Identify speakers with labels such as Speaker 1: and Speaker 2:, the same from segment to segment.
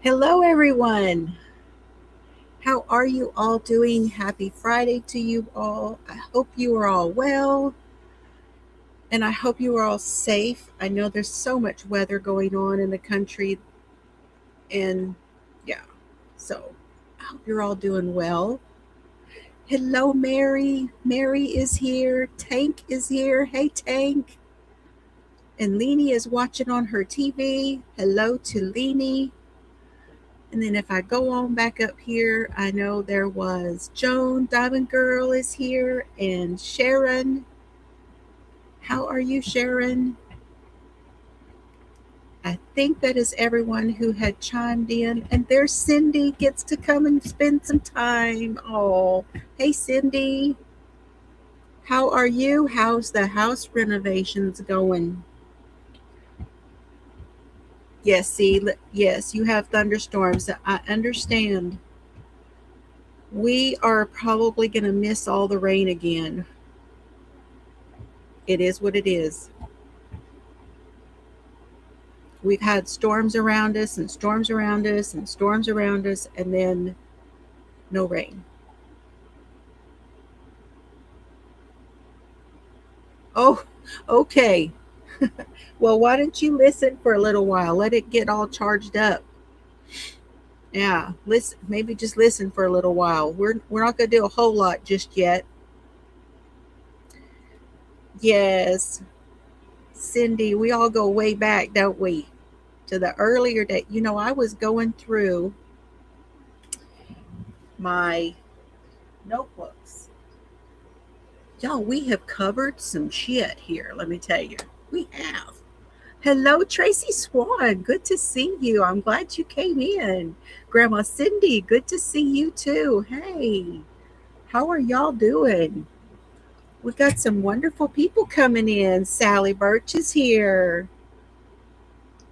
Speaker 1: Hello, everyone. How are you all doing? Happy Friday to you all. I hope you are all well and I hope you are all safe. I know there's so much weather going on in the country, and yeah, so I hope you're all doing well. Hello, Mary. Mary is here. Tank is here. Hey, Tank. And Leanie is watching on her TV. Hello to Leanie. And then if I go on back up here, I know there was Joan, Diamond Girl is here, and Sharon. How are you, Sharon? I think that is everyone who had chimed in. And there's Cindy gets to come and spend some time. Oh, hey, Cindy. How are you? How's the house renovations going? Yes, see, yes, you have thunderstorms. I understand. We are probably going to miss all the rain again. It is what it is. We've had storms around us and storms around us and storms around us, and then no rain. Oh, okay. Well, why don't you listen for a little while? Let it get all charged up. Yeah, listen. Maybe just listen for a little while. We're not going to do a whole lot just yet. Yes, Cindy, we all go way back, don't we? To the earlier day. I was going through my notebooks. Y'all, we have covered some shit here, let me tell you. We have. Hello, Tracy Swan. Good to see you. I'm glad you came in. Grandma Cindy, good to see you too. Hey, how are y'all doing? We got some wonderful people coming in. Sally Birch is here.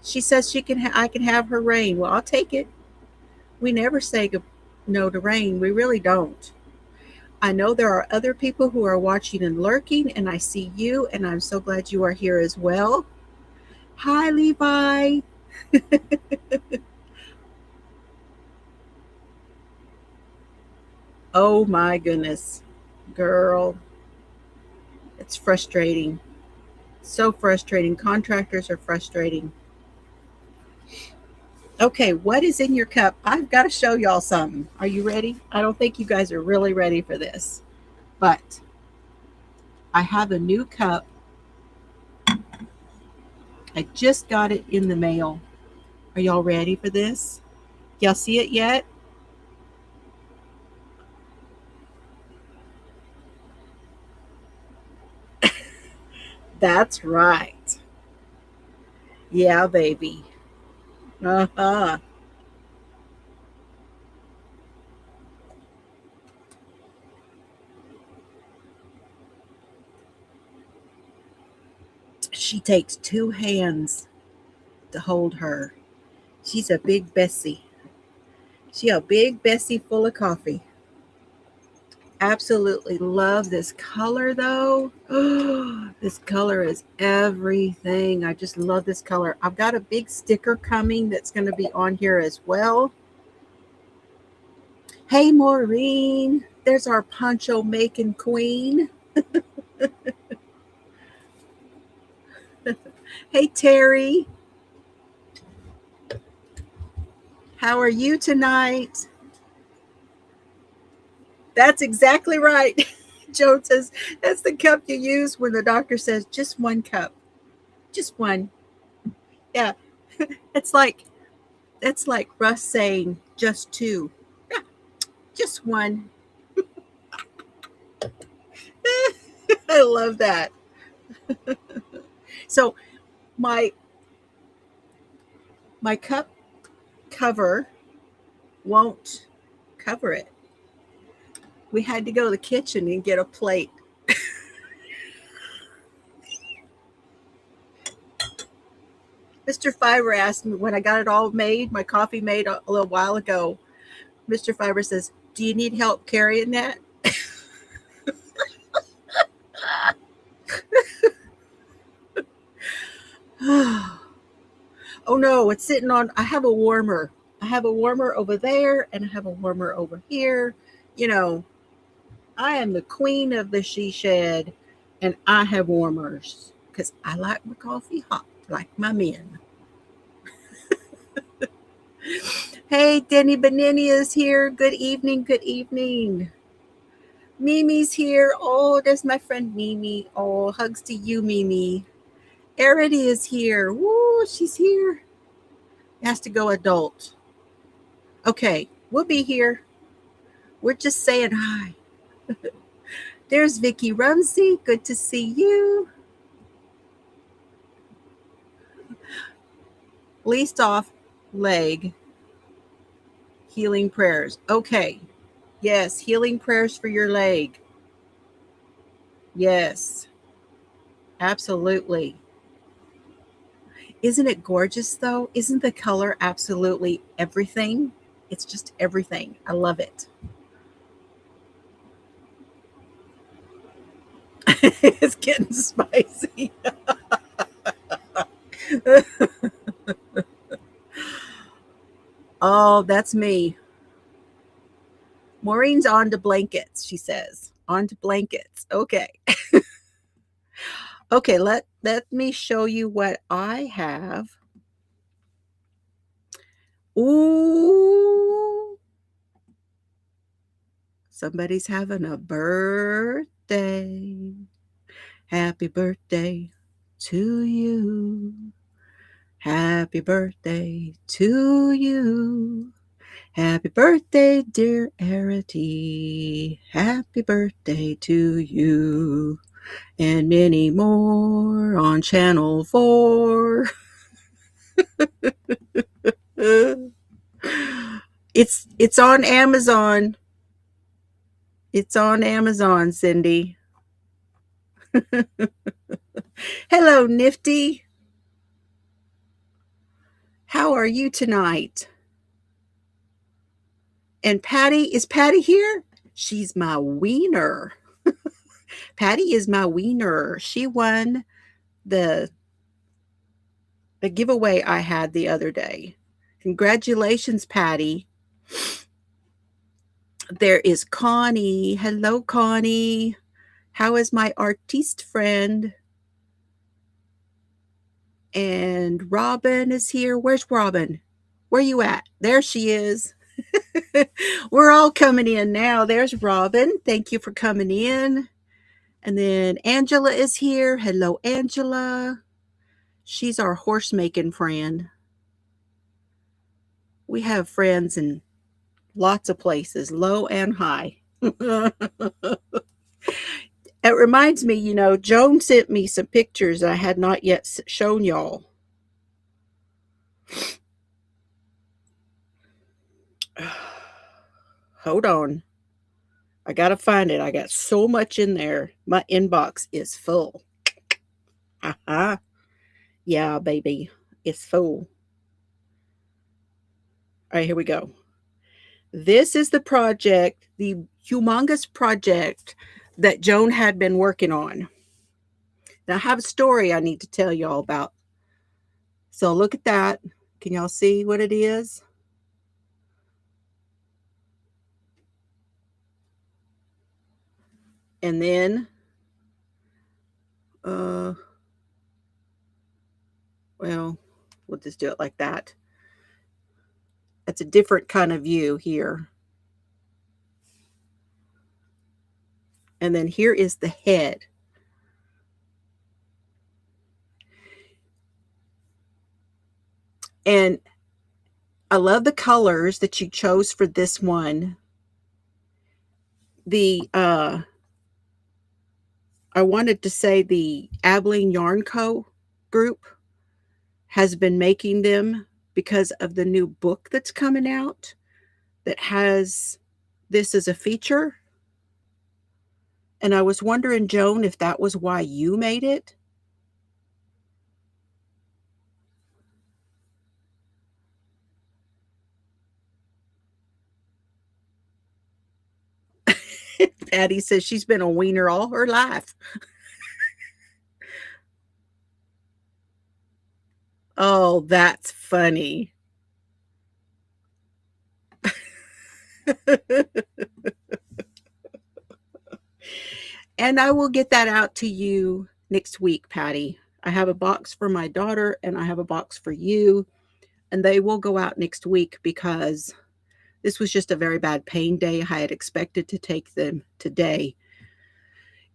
Speaker 1: She says I can have her rain. Well, I'll take it. We never say no to rain. We really don't. I know there are other people who are watching and lurking, and I see you, and I'm so glad you are here as well. Hi, Levi. Oh my goodness, girl, it's frustrating. So frustrating. Contractors are frustrating. Okay, what is in your cup? I've got to show y'all something. Are you ready? I don't think you guys are really ready for this, but I have a new cup. I just got it in the mail. Are y'all ready for this? Y'all see it yet? That's right. Yeah, baby. Uh huh. She takes two hands to hold her. She's a big Bessie. She a big Bessie full of coffee. Absolutely love this color though. This color is everything. I just love this color. I've got a big sticker coming that's going to be on here as well. Hey, Maureen. There's our poncho making queen. Hey, Terry. How are you tonight? That's exactly right. Joan says that's the cup you use when the doctor says just one cup. Just one. Yeah. It's like that's like Russ saying just two. Yeah, just one. I love that. So my my cup cover won't cover it. We had to go to the kitchen and get a plate. Mr. Fiber asked me when I got it all made, my coffee made a little while ago. Mr. Fiber says, "Do you need help carrying that?" Oh no, it's sitting on. I have a warmer. I have a warmer over there and I have a warmer over here. You know, I am the queen of the she shed and I have warmers because I like my coffee hot, like my men. Hey, Denny Benini is here. Good evening. Good evening. Mimi's here. Oh, there's my friend Mimi. Oh, hugs to you, Mimi. Arity is here. Woo, she's here. Has to go adult. Okay, we'll be here. We're just saying hi. There's Vicky Rumsey. Good to see you. Least off leg. Healing prayers. Okay. Yes, healing prayers for your leg. Yes, absolutely. Isn't it gorgeous though? Isn't the color absolutely everything? It's just everything. I love it. It's getting spicy. Oh, that's me. Maureen's on to blankets, she says. On to blankets. Okay. Okay, let me show you what I have. Ooh. Somebody's having a birthday. Happy birthday to you. Happy birthday to you. Happy birthday, dear Arity. Happy birthday to you. And many more on Channel 4. It's on Amazon. It's on Amazon, Cindy. Hello, Nifty. How are you tonight? And Patty, is Patty here? She's my wiener. Patty is my wiener. She won the giveaway I had the other day. Congratulations, Patty. There is Connie. Hello, Connie. How is my artiste friend? And Robin is here. Where's Robin? Where you at? There she is. We're all coming in now. There's Robin. Thank you for coming in. And then Angela is here. Hello, Angela. She's our horse making friend. We have friends in lots of places, low and high. It reminds me, Joan sent me some pictures I had not yet shown y'all. Hold on. I got to find it. I got so much in there. My inbox is full. Uh-huh. Yeah, baby. It's full. All right, here we go. This is the project, the humongous project that Joan had been working on. Now, I have a story I need to tell y'all about. So look at that. Can y'all see what it is? And then, well, we'll just do it like that. It's a different kind of view here. And then here is the head. And I love the colors that you chose for this one. I wanted to say the Abilene Yarn Co. group has been making them because of the new book that's coming out that has this as a feature. And I was wondering, Joan, if that was why you made it. Patty says she's been a wiener all her life. Oh, that's funny. And I will get that out to you next week, Patty. I have a box for my daughter and I have a box for you, and they will go out next week because this was just a very bad pain day. I had expected to take them today.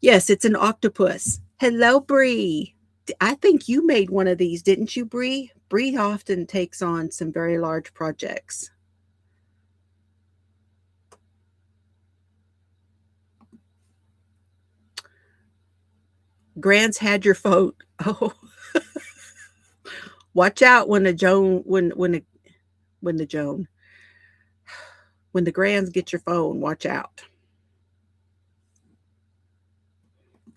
Speaker 1: Yes, it's an octopus. Hello, Bree. I think you made one of these, didn't you, Bree? Bree often takes on some very large projects. Grant's had your phone. Oh, watch out when the Joan when the Joan when the Grands get your phone. Watch out.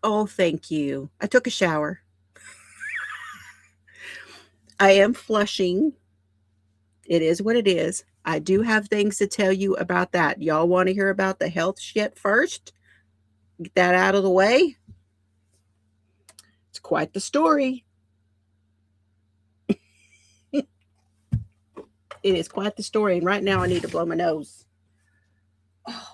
Speaker 1: Oh, thank you. I took a shower. I am flushing. It is what it is. I do have things to tell you about that. Y'all want to hear about the health shit first? Get that out of the way. It's quite the story. It is quite the story. And right now I need to blow my nose. Oh.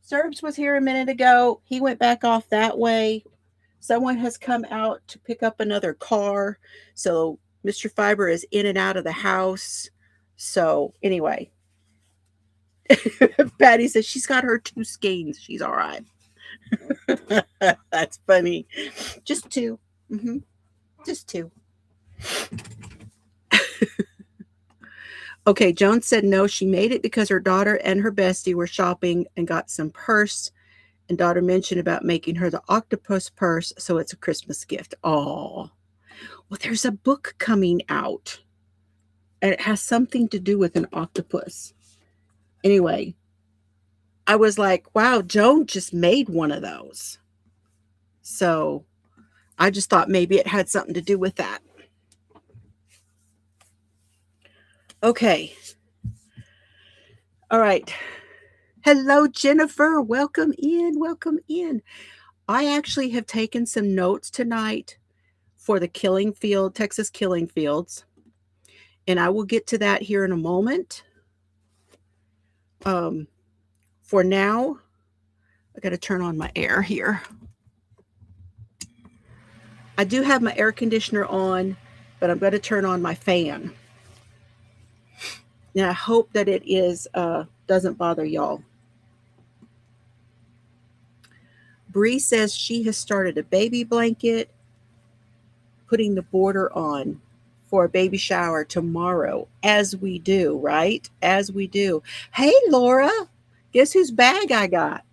Speaker 1: Serbs was here a minute ago. He went back off that way. Someone has come out to pick up another car. So Mr. Fiber is in and out of the house. So anyway, Patty says she's got her 2 skeins. She's all right. That's funny. Just 2. Mm-hmm. Just 2. Okay, Joan said no, she made it because her daughter and her bestie were shopping and got some purse. And daughter mentioned about making her the octopus purse, so it's a Christmas gift. Oh, well, there's a book coming out, and it has something to do with an octopus. Anyway, I was like, wow, Joan just made one of those. So I just thought maybe it had something to do with that. Okay. All right. Hello, Jennifer. Welcome in. Welcome in. I actually have taken some notes tonight for the killing field, Texas killing fields. And I will get to that here in a moment. For now, I got to turn on my air here. I do have my air conditioner on, but I'm going to turn on my fan. And I hope that it is doesn't bother y'all. Bree says she has started a baby blanket, putting the border on for a baby shower tomorrow, as we do, right? As we do. Hey, Laura, guess whose bag I got?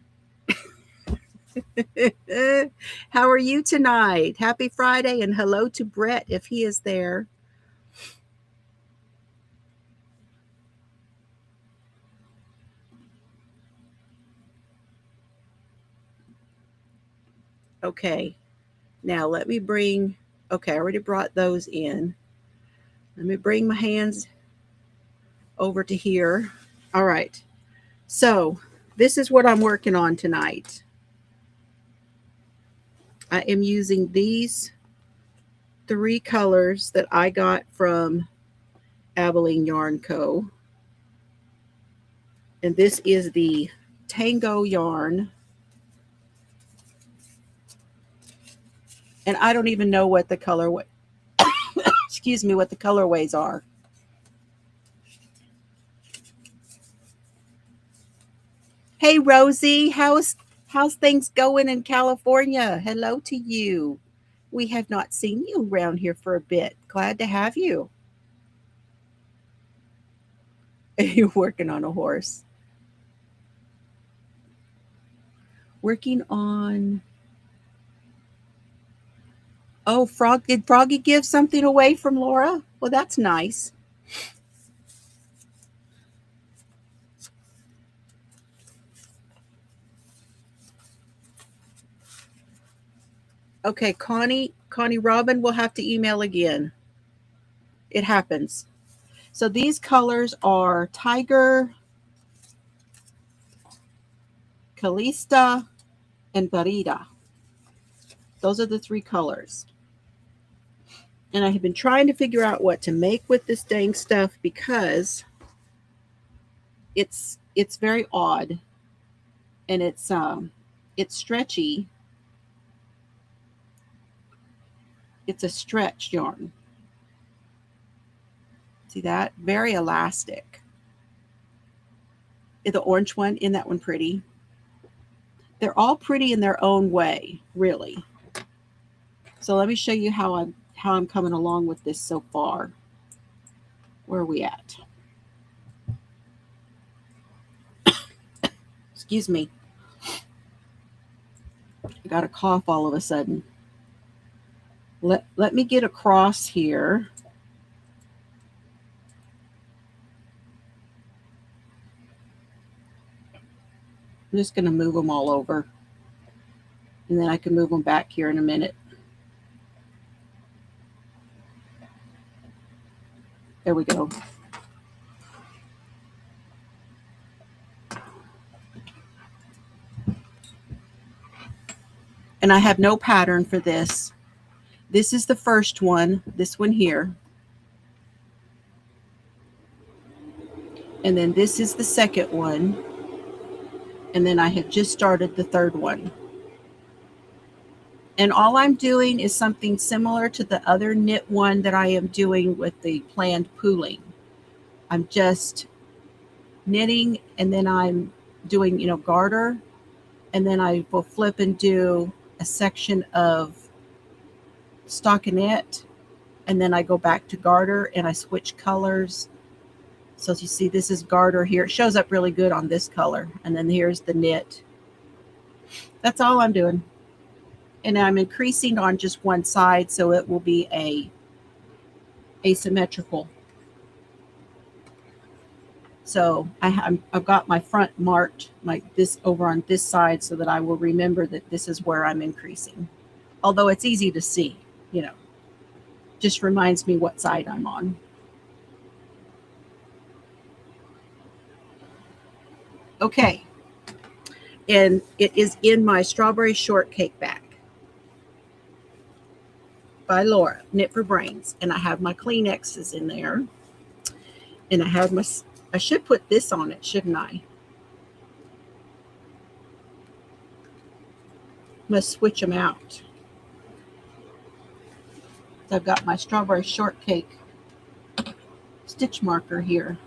Speaker 1: How are you tonight? Happy Friday, and hello to Brett if he is there. Okay, now let me bring, okay, I already brought those in. Let me bring my hands over to here. All right, so this is what I'm working on tonight. I am using these 3 colors that I got from Abilene Yarn Co. And this is the Tango yarn. And I don't even know what the colorway, excuse me, what the colorways are. Hey, Rosie, how's things going in California? Hello to you. We have not seen you around here for a bit. Glad to have you. You're working on a horse. Working on. Oh, did Froggy give something away from Laura? Well, that's nice. Okay, Connie Robin will have to email again. It happens. So these colors are Tiger, Calista, and Barita. Those are the 3 colors. And I have been trying to figure out what to make with this dang stuff because it's very odd, and it's stretchy. It's a stretch yarn. See that? Very elastic. The orange one, isn't that one pretty? They're all pretty in their own way, really. So let me show you how I'm coming along with this so far. Where are we at? Excuse me. I got a cough all of a sudden. Let me get across here. I'm just going to move them all over, and then I can move them back here in a minute. There we go. And I have no pattern for this. This is the first one, this one here. And then this is the second one. And then I have just started the third one. And all I'm doing is something similar to the other knit one that I am doing with the planned pooling. I'm just knitting, and then I'm doing, garter, and then I will flip and do a section of stockinette, and then I go back to garter and I switch colors. So as you see, this is garter here. It shows up really good on this color. And then here's the knit. That's all I'm doing. And I'm increasing on just one side, so it will be asymmetrical. So I've got my front marked like this over on this side so that I will remember that this is where I'm increasing. Although it's easy to see, just reminds me what side I'm on. Okay. And it is in my strawberry shortcake bag by Laura, Knit for Brains. And I have my Kleenexes in there. And I should put this on it, shouldn't I? Must switch them out. So I've got my strawberry shortcake stitch marker here.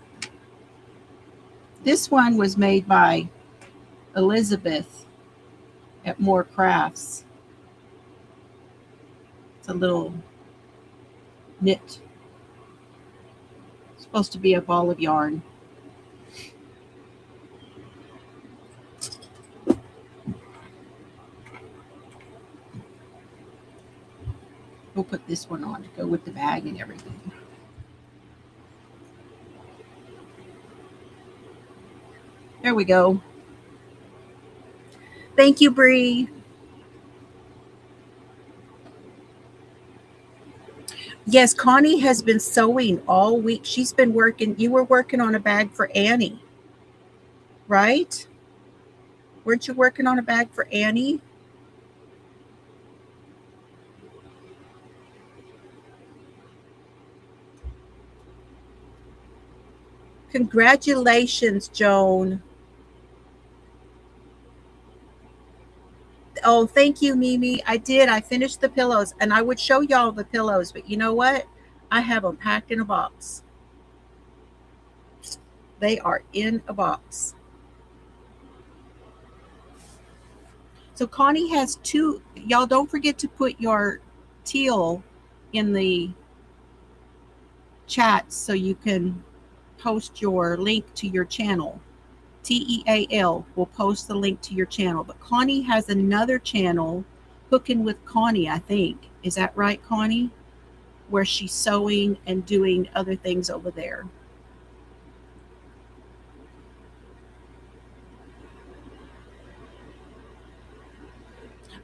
Speaker 1: This one was made by Elizabeth at More Crafts. It's a little knit. It's supposed to be a ball of yarn. We'll put this one on to go with the bag and everything. There we go. Thank you, Bree. Yes, Connie has been sewing all week. She's been working. You were working on a bag for Annie, right? Weren't you working on a bag for Annie? Congratulations, Joan. Oh, thank you, Mimi. I did. I finished the pillows, and I would show y'all the pillows, but you know what? I have them packed in a box. They are in a box. So Connie has 2. Y'all don't forget to put your teal in the chat so you can post your link to your channel. TEAL will post the link to your channel. But Connie has another channel, Cooking with Connie, I think. Is that right, Connie? Where she's sewing and doing other things over there.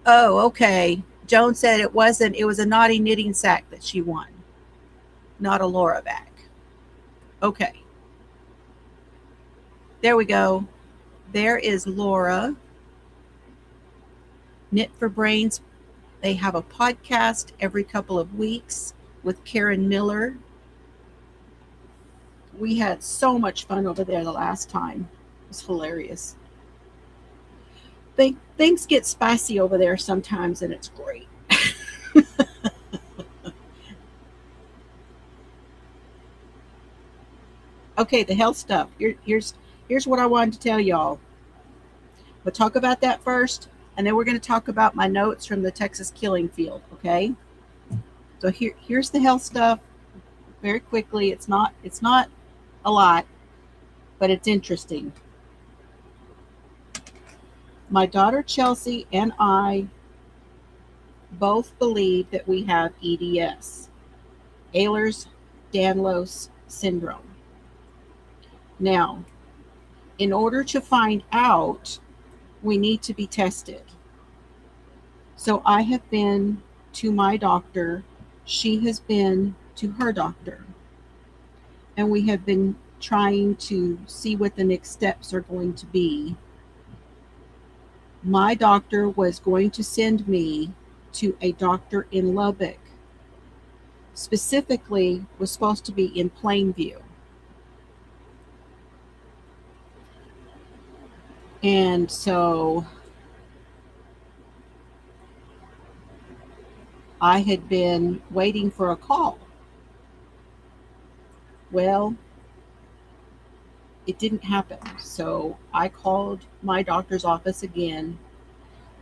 Speaker 1: Oh, okay. Joan said it was a Naughty Knitting Sack that she won, not a Laura bag. Okay. There we go. There is Laura. Knit for Brains They have a podcast every couple of weeks with Karen Miller. We had so much fun over there the last time. It was hilarious. Things get spicy over there sometimes, and it's great. Okay, the health stuff. Here's what I wanted to tell y'all. We'll talk about that first, and then we're going to talk about my notes from the Texas killing field. Okay, so here's the health stuff. Very quickly, it's not a lot, but it's interesting. My daughter Chelsea and I both believe that we have EDS, Ehlers-Danlos syndrome. Now, in order to find out, we need to be tested. So I have been to my doctor. She has been to her doctor. And we have been trying to see what the next steps are going to be. My doctor was going to send me to a doctor in Lubbock. Specifically, was supposed to be in Plainview. And so I had been waiting for a call. Well, it didn't happen. So I called my doctor's office again,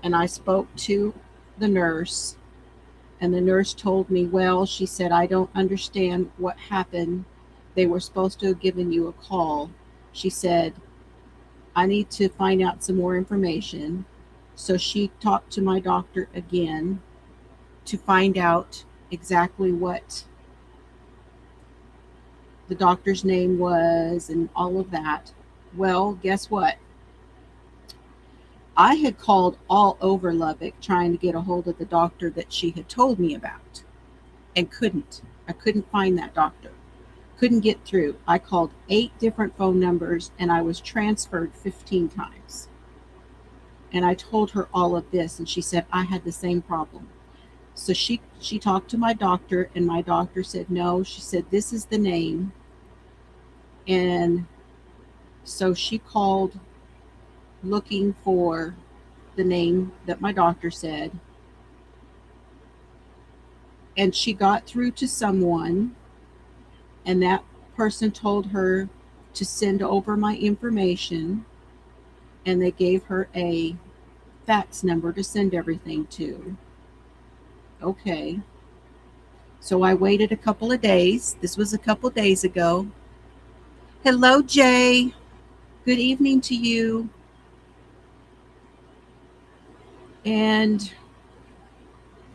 Speaker 1: and I spoke to the nurse, and the nurse told me, well, she said, I don't understand what happened. They were supposed to have given you a call. She said, I need to find out some more information. So she talked to my doctor again to find out exactly what the doctor's name was and all of that. Well, guess what? I had called all over Lubbock trying to get a hold of the doctor that she had told me about and couldn't. I couldn't find that doctor. Couldn't get through. I called 8 different phone numbers and I was transferred 15 times. And I told her all of this, and she said I had the same problem. So she talked to my doctor, and my doctor said no. She said this is the name. And so she called looking for the name that my doctor said. And she got through to someone, and that person told her to send over my information, and they gave her a fax number to send everything to. Okay. So I waited a couple of days. This was a couple of days ago. Hello, Jay. Good evening to you. And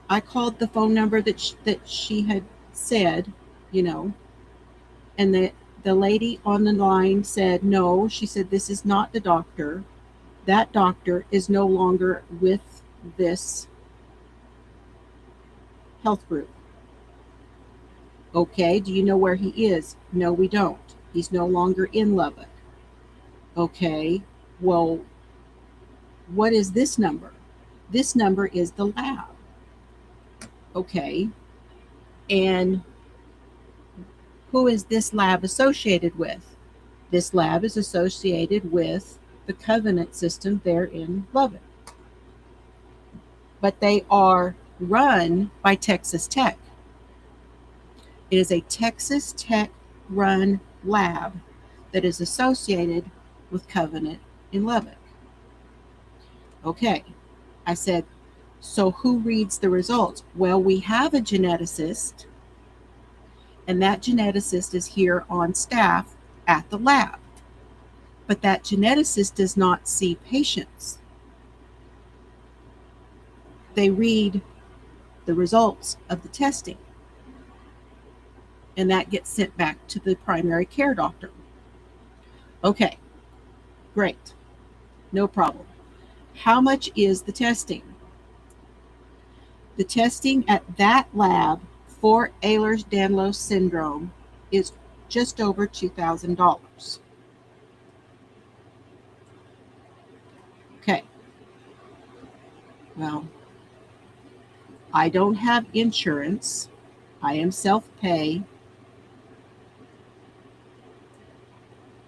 Speaker 1: I called the phone number that she had said, and the lady on the line said, no, she said, this is not the doctor. That doctor is no longer with this health group. Okay, do you know where he is? No, we don't. He's no longer in Lubbock. Okay, well, what is this number? This number is the lab. Okay, and who is this lab associated with? This lab is associated with the Covenant system there in Lubbock. But they are run by Texas Tech. It is a Texas Tech run lab that is associated with Covenant in Lubbock. Okay, I said, so who reads the results? Well, we have a geneticist, and that geneticist is here on staff at the lab. But that geneticist does not see patients. They read the results of the testing, and that gets sent back to the primary care doctor. Okay, great, no problem. How much is the testing? The testing at that lab for Ehlers-Danlos syndrome is just over $2,000. Okay. Well, I don't have insurance. I am self-pay.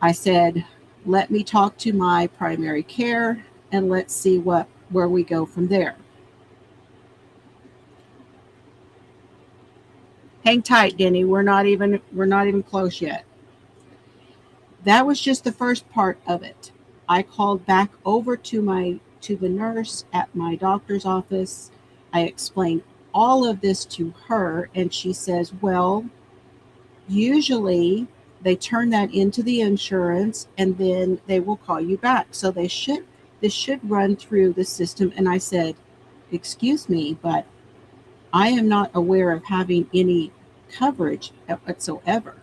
Speaker 1: I said, let me talk to my primary care and let's see where we go from there. Hang tight, Denny. We're not even close yet. That was just the first part of it. I called back over to the nurse at my doctor's office. I explained all of this to her and she says, "Well, usually they turn that into the insurance and then they will call you back. So this should run through the system." And I said, "Excuse me, but I am not aware of having any coverage whatsoever."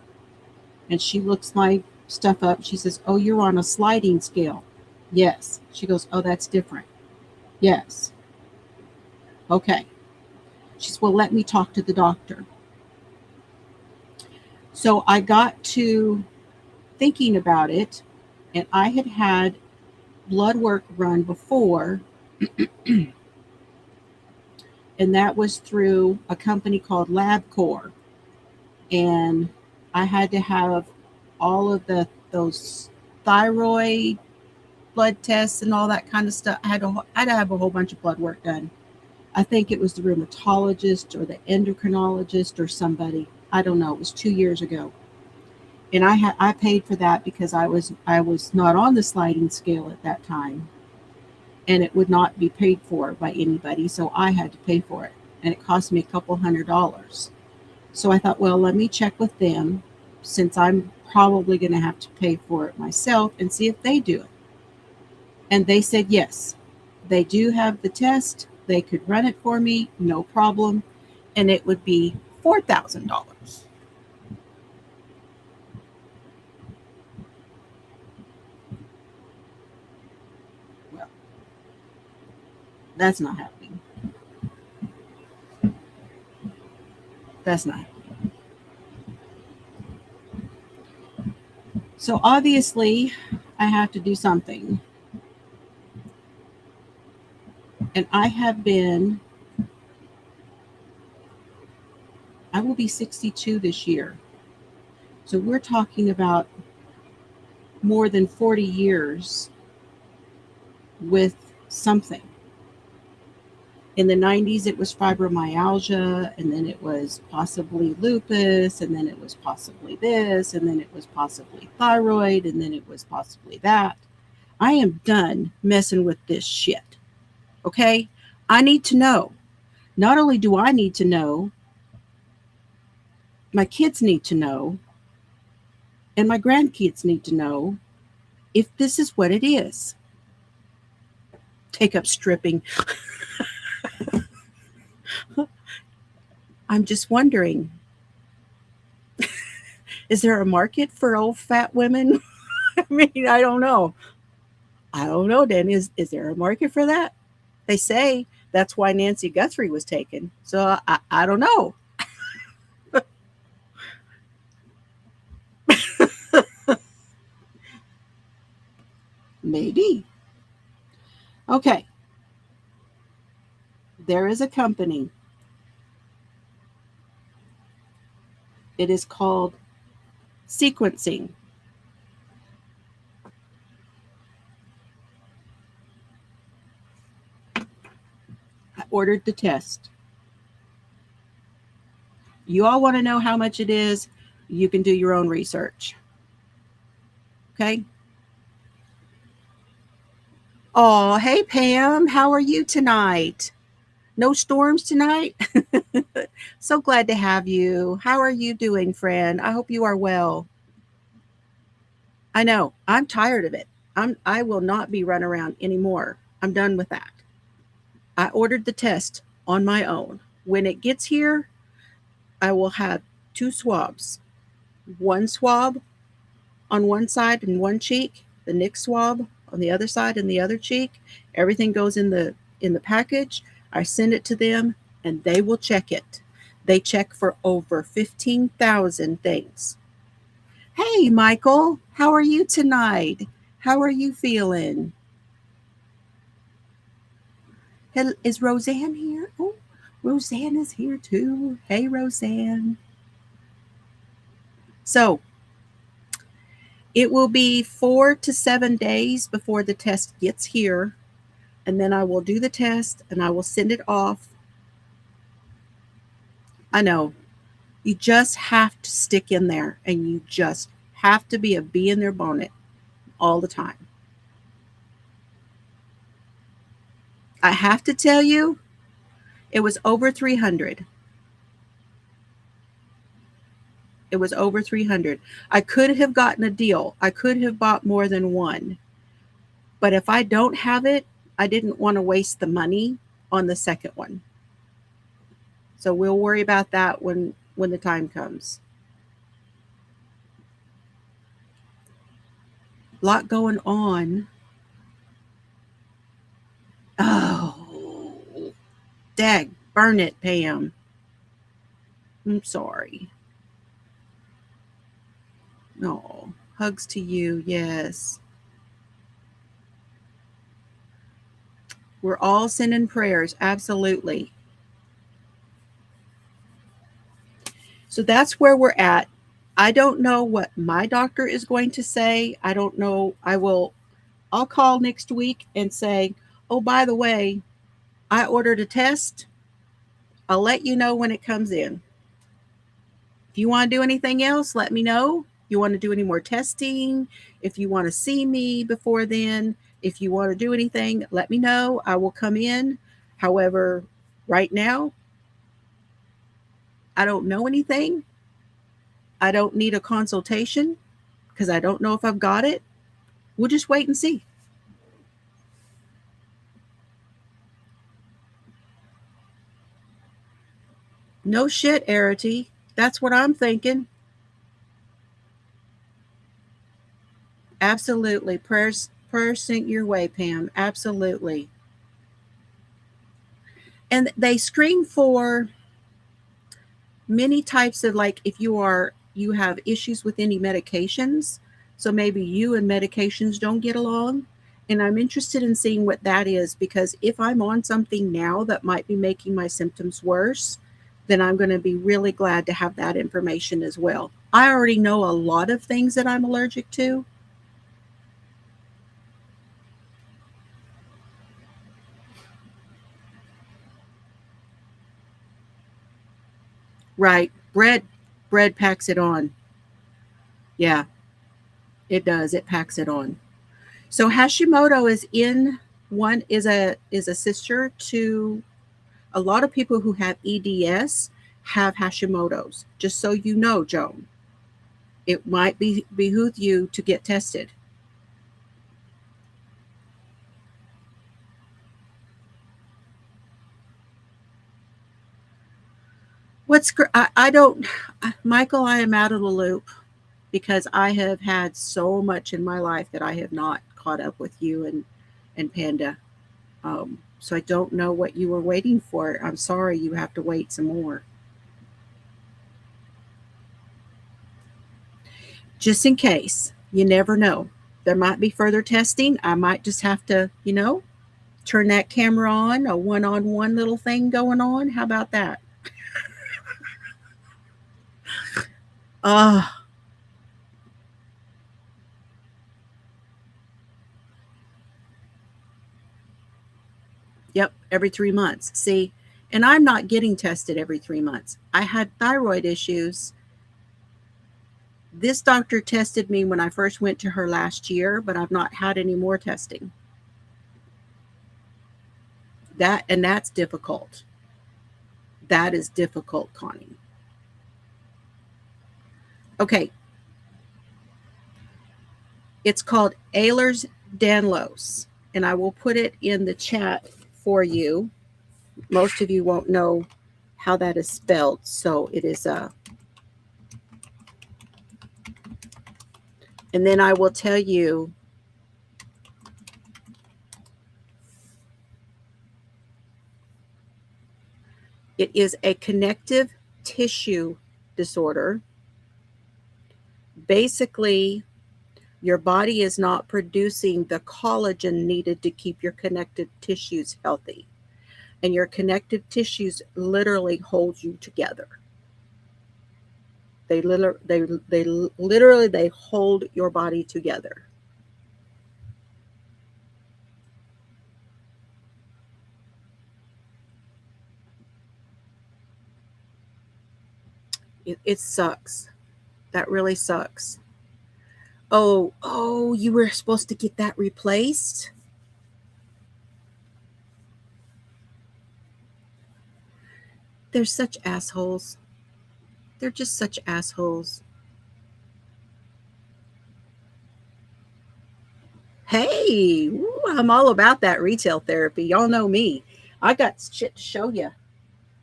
Speaker 1: And she looks my stuff up. She says, "Oh, you're on a sliding scale." Yes. She goes, "Oh, that's different." Yes. Okay. She says, "Well, let me talk to the doctor." So I got to thinking about it, and I had had blood work run before, and that was through a company called LabCorp. And I had to have all of those thyroid blood tests and all that kind of stuff. I had to have a whole bunch of blood work done. I think it was the rheumatologist or the endocrinologist or somebody. I don't know. It was 2 years ago. And I paid for that because I was not on the sliding scale at that time, and it would not be paid for by anybody, so I had to pay for it, and it cost me a couple $100. So I thought, well, let me check with them since I'm probably going to have to pay for it myself and see if they do it. And they said yes, they do have the test. They could run it for me, no problem, and it would be $4,000. Well, that's not happening. That's not happening. So obviously, I have to do something. And I will be 62 this year. So we're talking about more than 40 years with something. In the 90s, it was fibromyalgia, and then it was possibly lupus, and then it was possibly this, and then it was possibly thyroid, and then it was possibly that. I am done messing with this shit. Okay? I need to know. Not only do I need to know, my kids need to know, and my grandkids need to know if this is what it is. Take up stripping. I'm just wondering, is there a market for old fat women? I mean, I don't know. I don't know, Dan. Is there a market for that? They say that's why Nancy Guthrie was taken. So I don't know. Maybe. Okay. There is a company. It is called sequencing. I ordered the test. You all want to know how much it is? You can do your own research. Okay? Oh, hey, Pam. How are you tonight? No storms tonight? So glad to have you. How are you doing, friend? I hope you are well. I know. I'm tired of it. I will not be run around anymore. I'm done with that. I ordered the test on my own. When it gets here, I will have 2 swabs. One swab on one side and one cheek, the next swab on the other side and the other cheek. Everything goes in the package. I send it to them and they will check it. They check for over 15,000 things. Hey, Michael, how are you tonight? How are you feeling? Is Roseanne here? Oh, Roseanne is here too. Hey, Roseanne. So it will be 4 to 7 days before the test gets here. And then I will do the test and I will send it off. I know. You just have to stick in there and you just have to be a bee in their bonnet all the time. I have to tell you, it was over 300. It was over 300. I could have gotten a deal. I could have bought more than one. But if I don't have it, I didn't want to waste the money on the second one. So we'll worry about that when the time comes. A lot going on. Oh, dag, burn it, Pam. I'm sorry. No, hugs to you, yes. We're all sending prayers, absolutely. So that's where we're at. I don't know what my doctor is going to say. I don't know. I'll call next week and say, oh, by the way, I ordered a test. I'll let you know when it comes in. If you want to do anything else, let me know. You want to do any more testing? If you want to see me before then, if you want to do anything, let me know. I will come in. However, right now, I don't know anything. I don't need a consultation because I don't know if I've got it. We'll just wait and see. No shit, Arity. That's what I'm thinking. Absolutely. Prayers sent your way, Pam. Absolutely. And they screen for many types of, like, if you have issues with any medications, so maybe you and medications don't get along, and I'm interested in seeing what that is, because if I'm on something now that might be making my symptoms worse, then I'm going to be really glad to have that information as well. I already know a lot of things that I'm allergic to. Right. Bread packs it on. Yeah, it does. It packs it on. So Hashimoto is a sister to a lot of people who have EDS have Hashimoto's. Just so you know, Joan, it might behoove you to get tested. I don't, Michael, I am out of the loop because I have had so much in my life that I have not caught up with you and Panda. So I don't know what you were waiting for. I'm sorry, you have to wait some more. Just in case, you never know. There might be further testing. I might just have to, turn that camera on, a one-on-one little thing going on. How about that? Uh, yep, every 3 months. See, and I'm not getting tested every 3 months. I had thyroid issues. This doctor tested me when I first went to her last year, but I've not had any more testing. That's difficult. That is difficult, Connie. Okay. It's called Ehlers-Danlos, and I will put it in the chat for you. Most of you won't know how that is spelled, so it is and then I will tell you it is a connective tissue disorder. Basically, your body is not producing the collagen needed to keep your connective tissues healthy. and your connective tissues literally hold you together. They hold your body together. It sucks. That really sucks. Oh, you were supposed to get that replaced? They're such assholes. They're just such assholes. Hey, ooh, I'm all about that retail therapy. Y'all know me. I got shit to show you.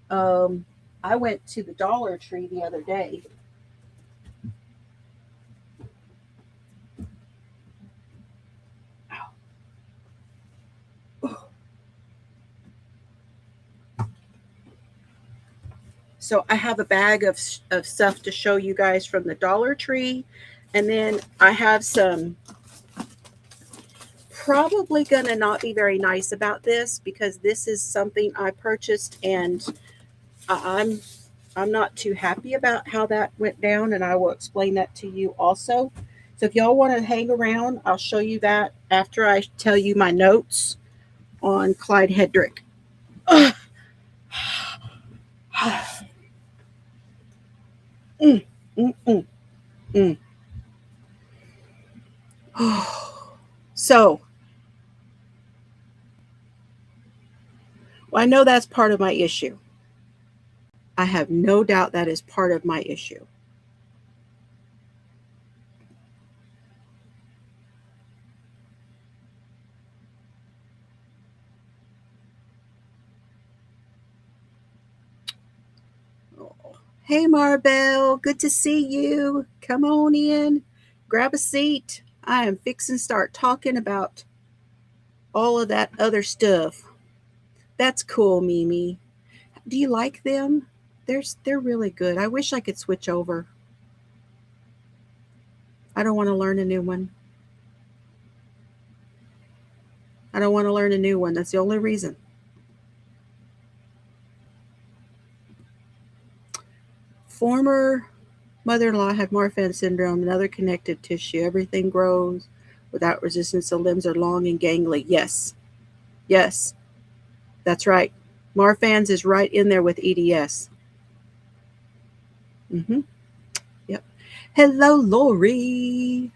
Speaker 1: Um, I went to the Dollar Tree the other day. So I have a bag of stuff to show you guys from the Dollar Tree. And then I have some, probably gonna not be very nice about this because this is something I purchased and I'm I'm not too happy about how that went down, and I will explain that to you also. So if y'all want to hang around, I'll show you that after I tell you my notes on Clyde Hedrick. Mm, mm, mm, mm. So, well, I know that's part of my issue. I have no doubt that is part of my issue. Oh. Hey, Marbell, good to see you. Come on in, grab a seat. I am fixing to start talking about all of that other stuff. That's cool, Mimi. Do you like them? They're really good. I wish I could switch over. I don't want to learn a new one. I don't want to learn a new one. That's the only reason. Former mother-in-law had Marfan syndrome and other connective tissue. Everything grows without resistance. The limbs are long and gangly. Yes. Yes. That's right. Marfan's is right in there with EDS. Mm-hmm. Yep. Hello, Lori.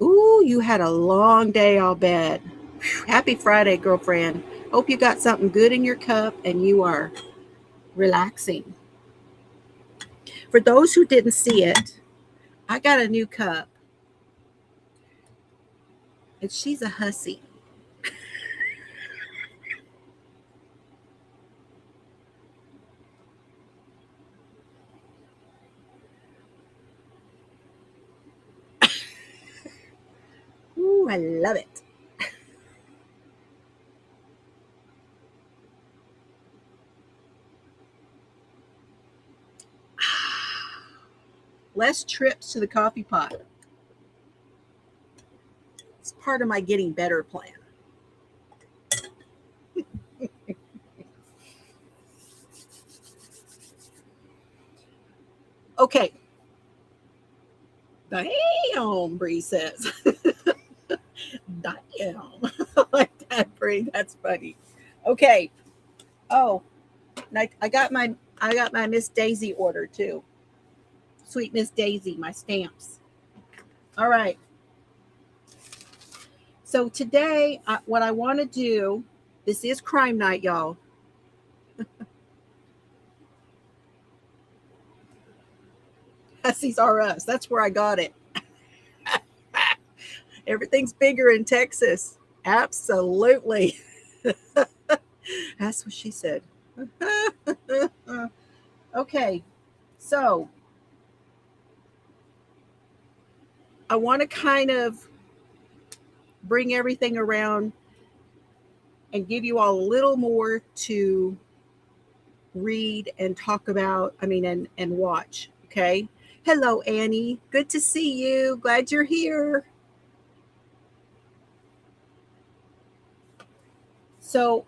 Speaker 1: Ooh, you had a long day, I'll bet. Whew, happy Friday, girlfriend. Hope you got something good in your cup and you are relaxing. For those who didn't see it, I got a new cup, and she's a hussy. Ooh, I love it. Less trips to the coffee pot. It's part of my getting better plan. Okay. Damn, Bree says. Damn. I like that, Bree. That's funny. Okay. Oh, I got my Miss Daisy order too. Sweet Miss Daisy, my stamps. All right. So today, what I want to do, this is crime night, y'all. Hussies are us. That's where I got it. Everything's bigger in Texas. Absolutely. That's what she said. Okay. So I want to kind of bring everything around and give you all a little more to read and talk about, and watch. Okay. Hello, Annie. Good to see you. Glad you're here. So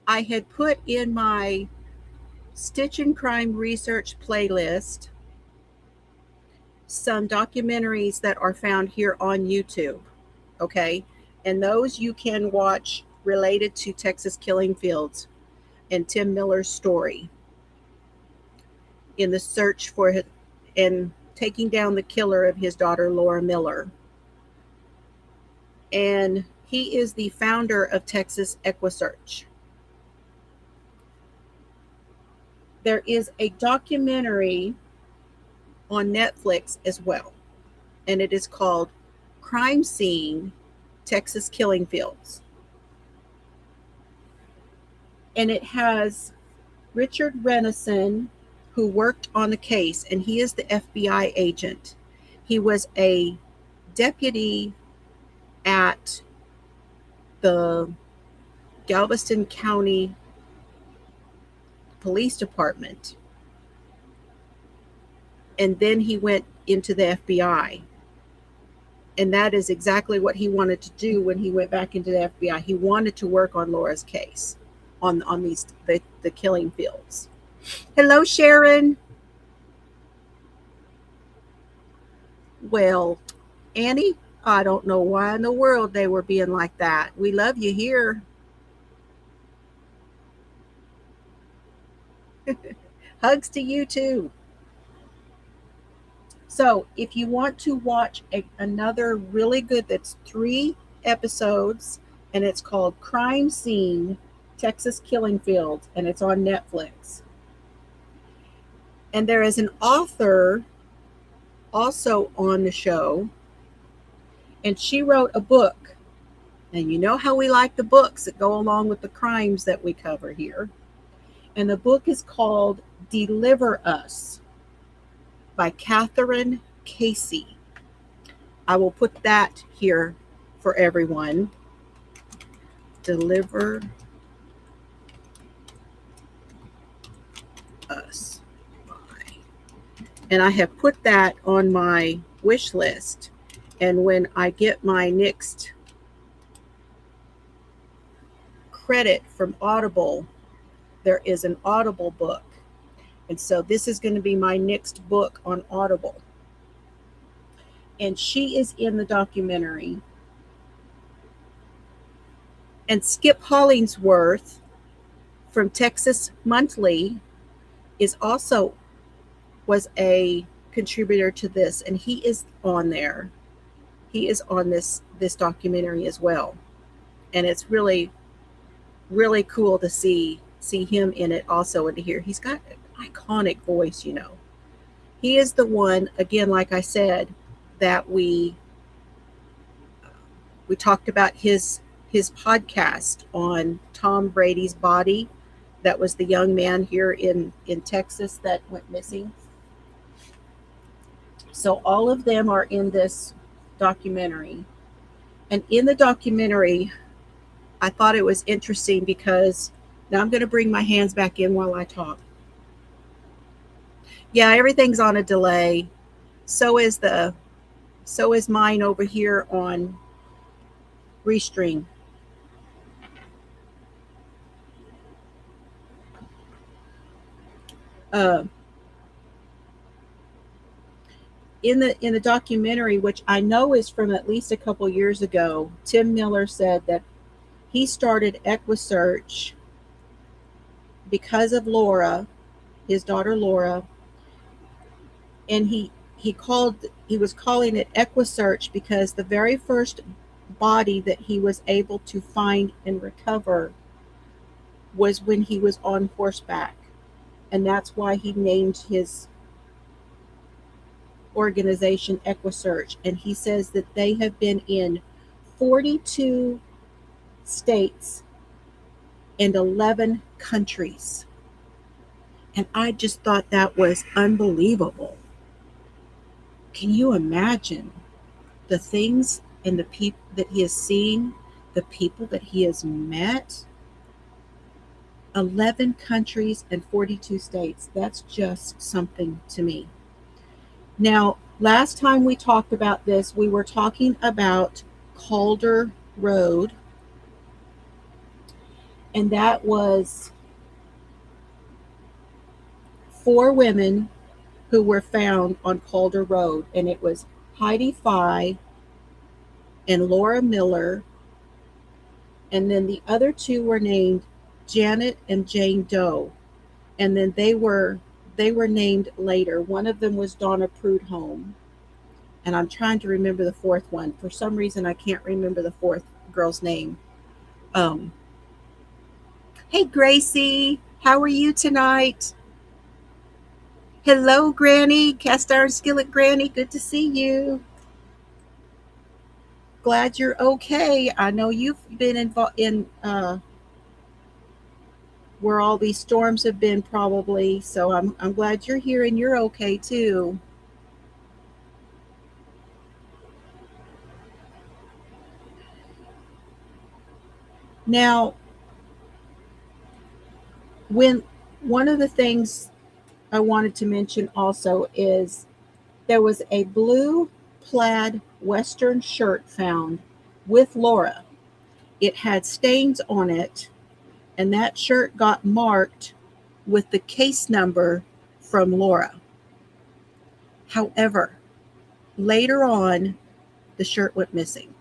Speaker 1: I had put in my Stitch and Crime Research playlist some documentaries that are found here on YouTube. Okay. And those you can watch related to Texas killing fields and Tim Miller's story in the search for his, and taking down the killer of his daughter, Laura Miller. And he is the founder of Texas EquiSearch. There is a documentary on Netflix as well, and it is called Crime Scene Texas Killing Fields. And it has Richard Renison, who worked on the case, and he is the FBI agent. He was a deputy at the Galveston County Police Department. And then he went into the FBI. And that is exactly what he wanted to do when he went back into the FBI. He wanted to work on Laura's case, on these the killing fields. Hello, Sharon. Well, Annie, I don't know why in the world they were being like that. We love you here. Hugs to you too. So if you want to watch another really good, that's 3 episodes, and it's called Crime Scene Texas Killing Fields, and it's on Netflix. And there is an author also on the show, and she wrote a book. And you know how we like the books that go along with the crimes that we cover here. And the book is called Deliver Us by Catherine Casey. I will put that here for everyone. Deliver Us. And I have put that on my wish list. And when I get my next credit from Audible, there is an Audible book. And so this is going to be my next book on Audible. And she is in the documentary. And Skip Hollingsworth from Texas Monthly was a contributor to this, and he is on there. He is on this documentary as well. And it's really, really cool to see him in it also, and to hear he's got an iconic voice, you know. He is the one, again, like I said, that we talked about his podcast on Tom Brady's body. That was the young man here in Texas that went missing. So all of them are in this documentary. And in the documentary, I thought it was interesting because now I'm going to bring my hands back in while I talk. Yeah, everything's on a delay. So is mine over here on Restream. In the documentary, which I know is from at least a couple years ago, Tim Miller said that he started EquiSearch because of Laura, his daughter Laura, and he was calling it EquiSearch because the very first body that he was able to find and recover was when he was on horseback, and that's why he named his organization EquiSearch. And he says that they have been in 42 states and 11 countries. And I just thought that was unbelievable. Can you imagine the things and the people that he has seen, the people that he has met? 11 countries and 42 states. That's just something to me. Now, last time we talked about this, we were talking about Calder Road And that was 4 women who were found on Calder Road. And it was Heidi Fye and Laura Miller. And then the other 2 were named Janet and Jane Doe. And then they were named later. One of them was Donna Prudhomme. And I'm trying to remember the 4th one. For some reason I can't remember the 4th girl's name. Um, hey Gracie, how are you tonight? Hello, Granny, Cast Iron Skillet Granny. Good to see you. Glad you're okay. I know you've been involved in where all these storms have been, probably. So I'm glad you're here and you're okay too. Now, when one of the things I wanted to mention also is there was a blue plaid Western shirt found with Laura. It had stains on it, and that shirt got marked with the case number from Laura. However, later on, the shirt went missing.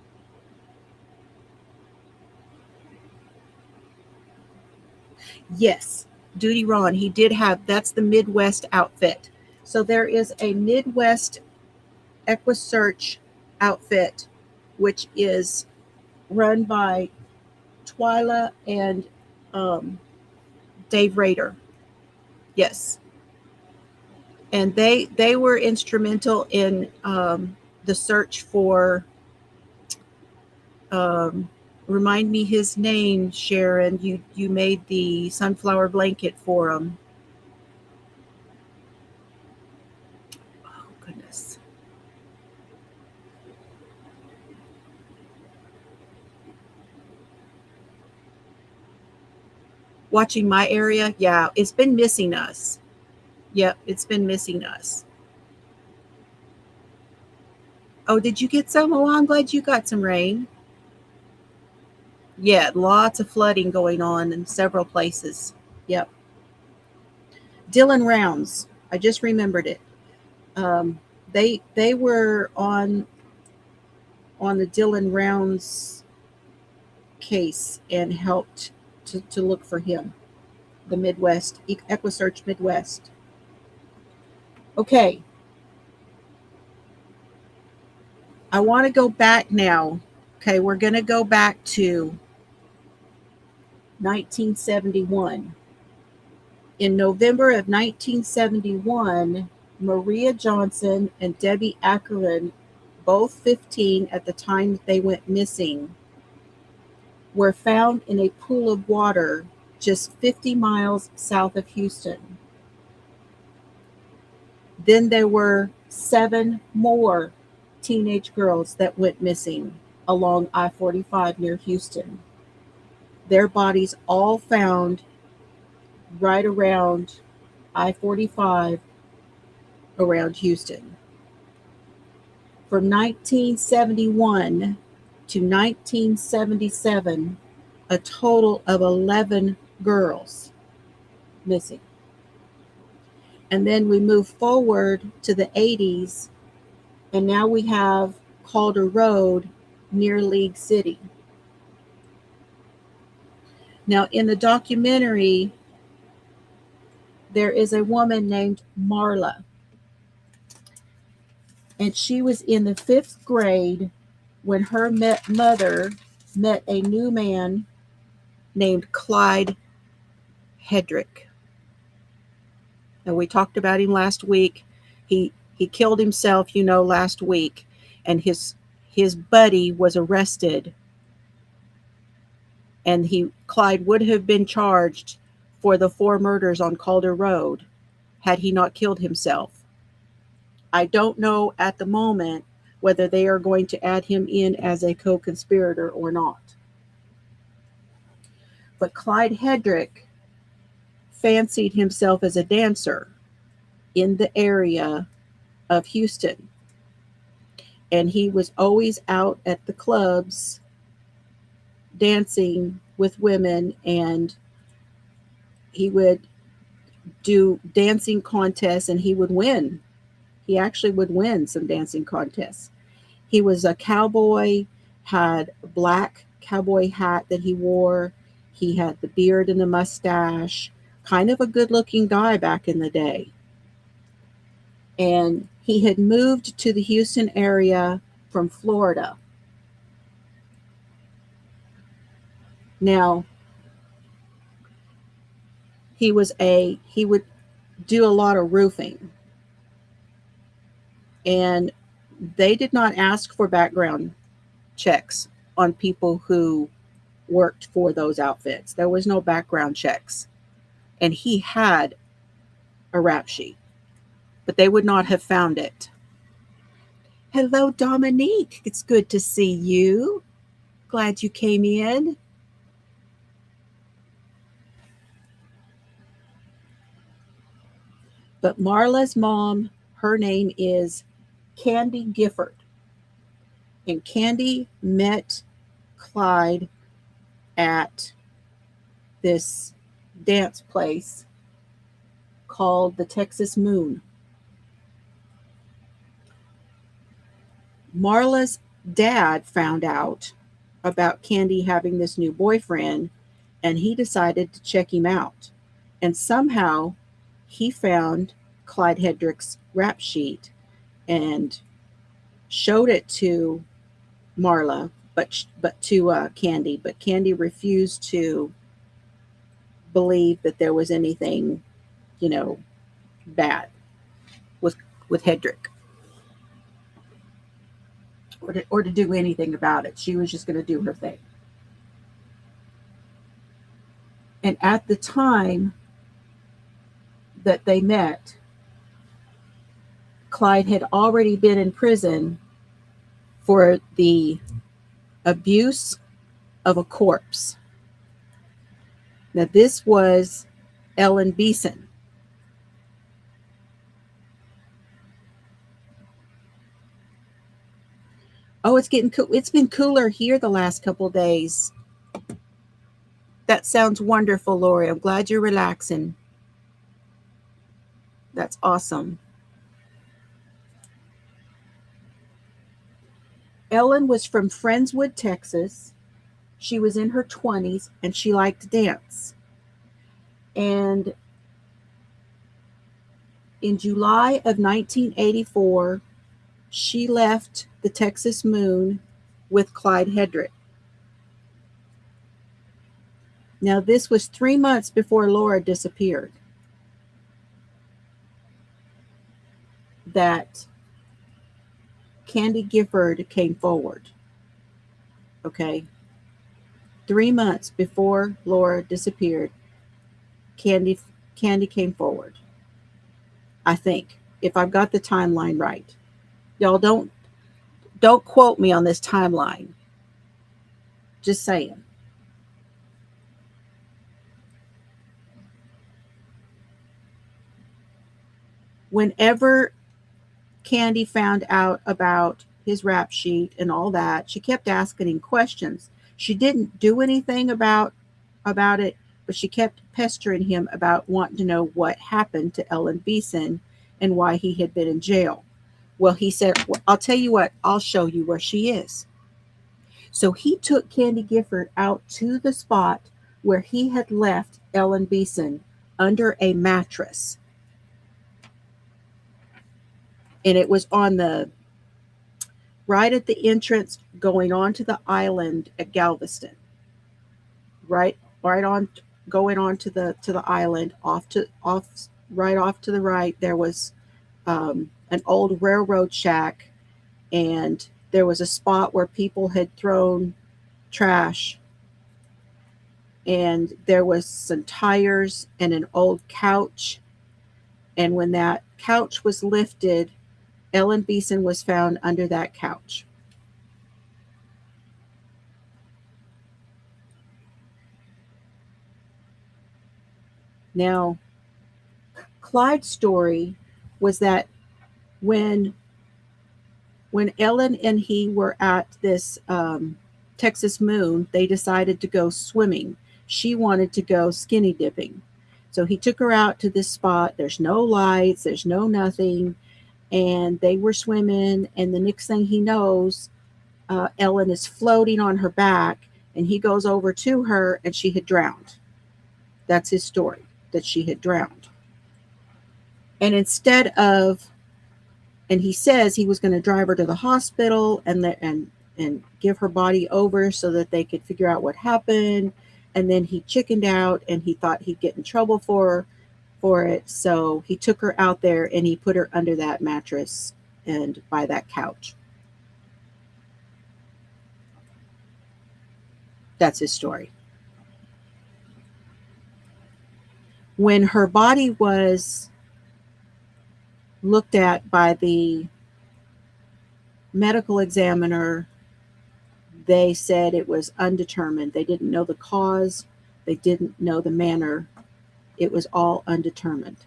Speaker 1: Yes, Duty Ron, he did have, that's the Midwest outfit. So there is a Midwest EquiSearch outfit, which is run by Twyla and um, Dave Rader. Yes. And they were instrumental in the search for, um, remind me his name, Sharon. You made the sunflower blanket for him. Oh, goodness. Watching my area, yeah, it's been missing us. Yep, it's been missing us. Oh, did you get some? Oh, I'm glad you got some rain. Yeah, lots of flooding going on in several places. Yep. Dylan Rounds. I just remembered it. Um, they were on the Dylan Rounds case and helped to look for him. The Midwest, EquiSearch Midwest. Okay, I want to go back now. Okay, we're going to go back to 1971. In November of 1971, Maria Johnson and Debbie Ackerin, both 15 at the time that they went missing, were found in a pool of water just 50 miles south of Houston. Then there were 7 more teenage girls that went missing along I-45 near Houston. Their bodies all found right around I-45 around Houston. From 1971 to 1977, a total of 11 girls missing. And then we move forward to the 80s, and now we have Calder Road near League City. Now, in the documentary, there is a woman named Marla, and she was in the 5th grade when her mother met a new man named Clyde Hedrick. And we talked about him last week. He killed himself, last week, and his buddy was arrested, and Clyde would have been charged for the 4 murders on Calder Road had he not killed himself. I don't know at the moment whether they are going to add him in as a co-conspirator or not. But Clyde Hedrick fancied himself as a dancer in the area of Houston. And he was always out at the clubs dancing with women, and he would do dancing contests and he would win. He actually would win some dancing contests. He was a cowboy, had a black cowboy hat that he wore. He had the beard and the mustache, kind of a good looking guy back in the day. And he had moved to the Houston area from Florida. Now, he would do a lot of roofing, and they did not ask for background checks on people who worked for those outfits. There was no background checks. And he had a rap sheet, but they would not have found it. Hello, Dominique. It's good to see you. Glad you came in. But Marla's mom, her name is Candy Gifford. And Candy met Clyde at this dance place called the Texas Moon. Marla's dad found out about Candy having this new boyfriend, and he decided to check him out. And somehow he found Clyde Hedrick's rap sheet and showed it to Marla, but to Candy. But Candy refused to believe that there was anything, bad with Hedrick, or to do anything about it. She was just going to do her thing. And at the time that they met, Clyde had already been in prison for the abuse of a corpse. Now, this was Ellen Beeson. Oh, it's getting cool. It's been cooler here the last couple days. That sounds wonderful, Lori. I'm glad you're relaxing. That's awesome. Ellen was from Friendswood, Texas. She was in her 20s and she liked to dance. And in July of 1984, she left the Texas Moon with Clyde Hedrick. Now, this was 3 months before Laura disappeared. That Candy Gifford came forward. Okay. 3 months before Laura disappeared, Candy came forward. I think, if I've got the timeline right. Y'all don't quote me on this timeline. Just saying. Whenever Candy found out about his rap sheet and all that, she kept asking him questions. She didn't do anything about it, but she kept pestering him about wanting to know what happened to Ellen Beeson and why he had been in jail. Well, he said, well, I'll tell you what, I'll show you where she is. So he took Candy Gifford out to the spot where he had left Ellen Beeson under a mattress. And it was on right at the entrance going onto the island at Galveston. Right on, going on to the island, right off to the right, there was an old railroad shack, and there was a spot where people had thrown trash, and there was some tires and an old couch. And when that couch was lifted, Ellen Beeson was found under that couch. Now, Clyde's story was that when Ellen and he were at this Texas moon, they decided to go swimming. She wanted to go skinny dipping. So he took her out to this spot. There's no lights, there's no nothing. And they were swimming. And the next thing he knows, Ellen is floating on her back. And he goes over to her and she had drowned. That's his story, that she had drowned. And instead of, and he says he was going to drive her to the hospital and give her body over so that they could figure out what happened. And then he chickened out and he thought he'd get in trouble for it. So he took her out there and he put her under that mattress and by that couch. That's his story. When her body was looked at by the medical examiner, they said it was undetermined. They didn't know the cause. They didn't know the manner. It was all undetermined.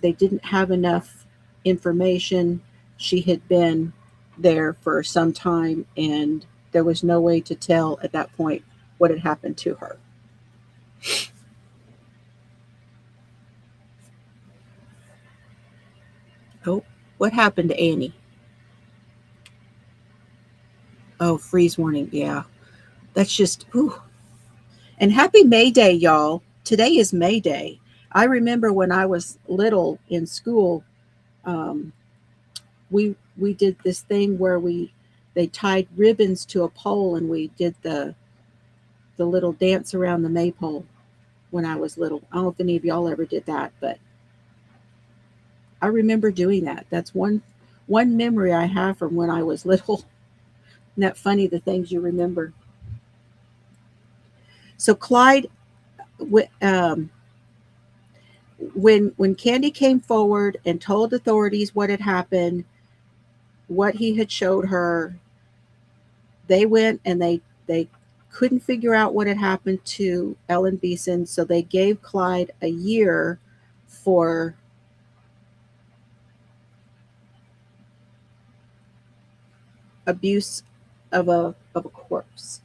Speaker 1: They didn't have enough information. She had been there for some time, and there was no way to tell at that point what had happened to her. Oh, what happened to Annie? Oh, freeze warning. Yeah. That's just, ooh. And happy May Day, y'all. Today is May Day. I remember when I was little in school, we did this thing where they tied ribbons to a pole and we did the little dance around the maypole when I was little. I don't know if any of y'all ever did that, but I remember doing that. That's one memory I have from when I was little. Isn't that funny, the things you remember? So Clyde, when Candy came forward and told authorities what had happened, what he had showed her, they went and they couldn't figure out what had happened to Ellen Beeson, so they gave Clyde a year for abuse of a corpse.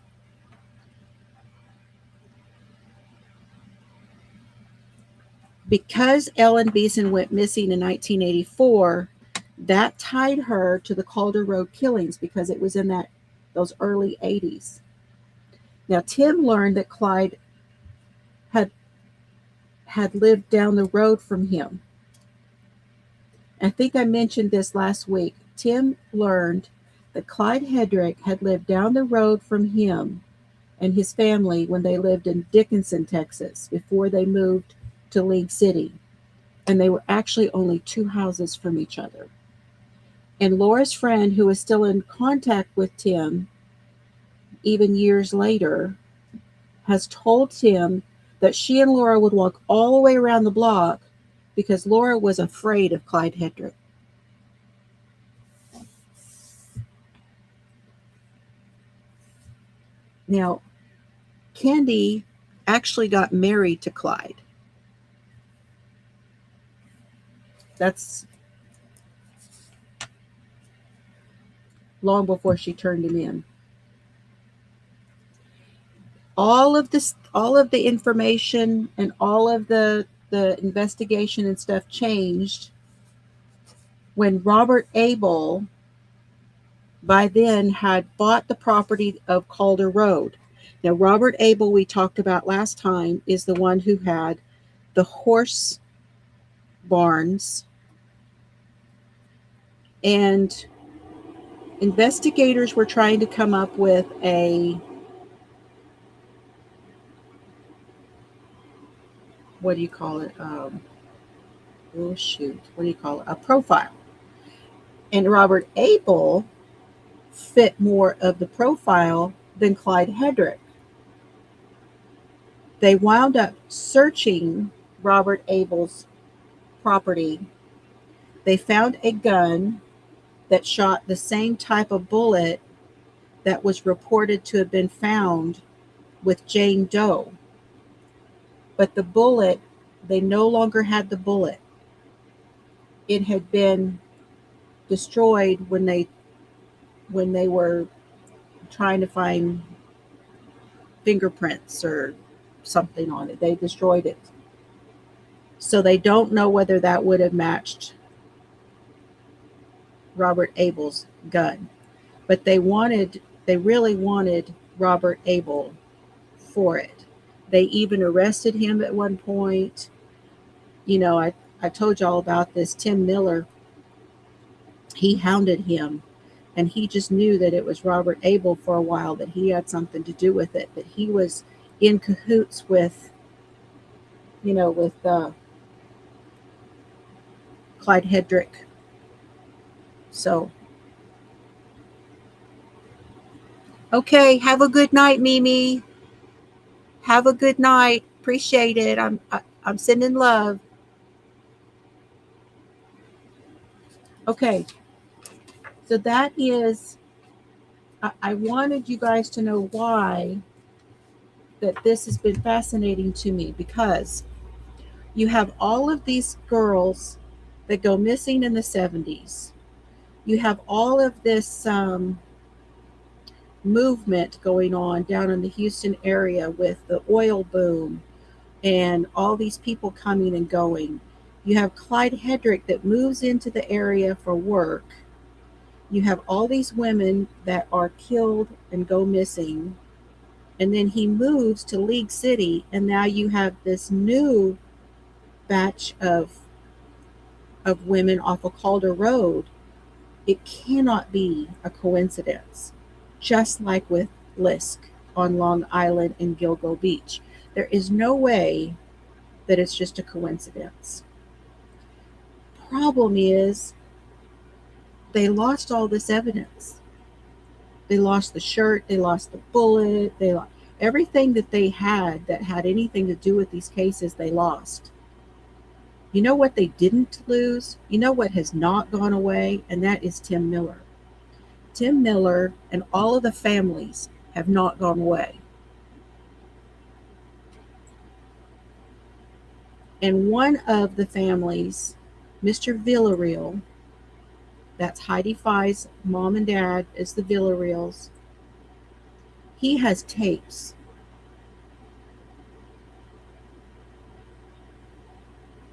Speaker 1: Because Ellen Beeson went missing in 1984, that tied her to the Calder Road killings because it was in those early 80s. Now, Tim learned that Clyde had lived down the road from him. I think I mentioned this last week. Tim learned that Clyde Hedrick had lived down the road from him and his family when they lived in Dickinson, Texas, before they moved to League City. And they were actually only 2 houses from each other. And Laura's friend, who is still in contact with Tim, even years later, has told Tim that she and Laura would walk all the way around the block because Laura was afraid of Clyde Hedrick. Now, Candy actually got married to Clyde. That's long before she turned him in. All of the information and all of the investigation and stuff changed when Robert Abel by then had bought the property of Calder Road. Now, Robert Abel, we talked about last time, is the one who had the horse barns, and investigators were trying to come up with a what do you call it? A profile. And Robert Abel fit more of the profile than Clyde Hedrick. They wound up searching Robert Abel's property. They found a gun that shot the same type of bullet that was reported to have been found with Jane Doe. But the bullet, they no longer had the bullet. It had been destroyed when they were trying to find fingerprints or something on it. They destroyed it. So they don't know whether that would have matched Robert Abel's gun. But they really wanted Robert Abel for it. They even arrested him at one point. You know, I told y'all about this. Tim Miller, he hounded him, and he just knew that it was Robert Abel for a while, that he had something to do with it, that he was in cahoots with, with Clyde Hedrick. So, okay, have a good night, Mimi. Have a good night. Appreciate it. I'm sending love. Okay, so that is. I wanted you guys to know why that this has been fascinating to me, because you have all of these girls that go missing in the 70s. You have all of this movement going on down in the Houston area with the oil boom and all these people coming and going. You have Clyde Hedrick that moves into the area for work. You have all these women that are killed and go missing. And then he moves to League City, and now you have this new batch of women off of Calder Road. It cannot be a coincidence, just like with Lisk on Long Island and Gilgo Beach. There is no way that it's just a coincidence. Problem is, they lost all this evidence. They lost the shirt, they lost the bullet, they lost everything that they had that had anything to do with these cases, they lost. You know what they didn't lose? You know what has not gone away? And that is Tim Miller. Tim Miller and all of the families have not gone away. And one of the families, Mr. Villarreal, that's Heidi Fye's mom and dad, is the Villarreals. He has tapes.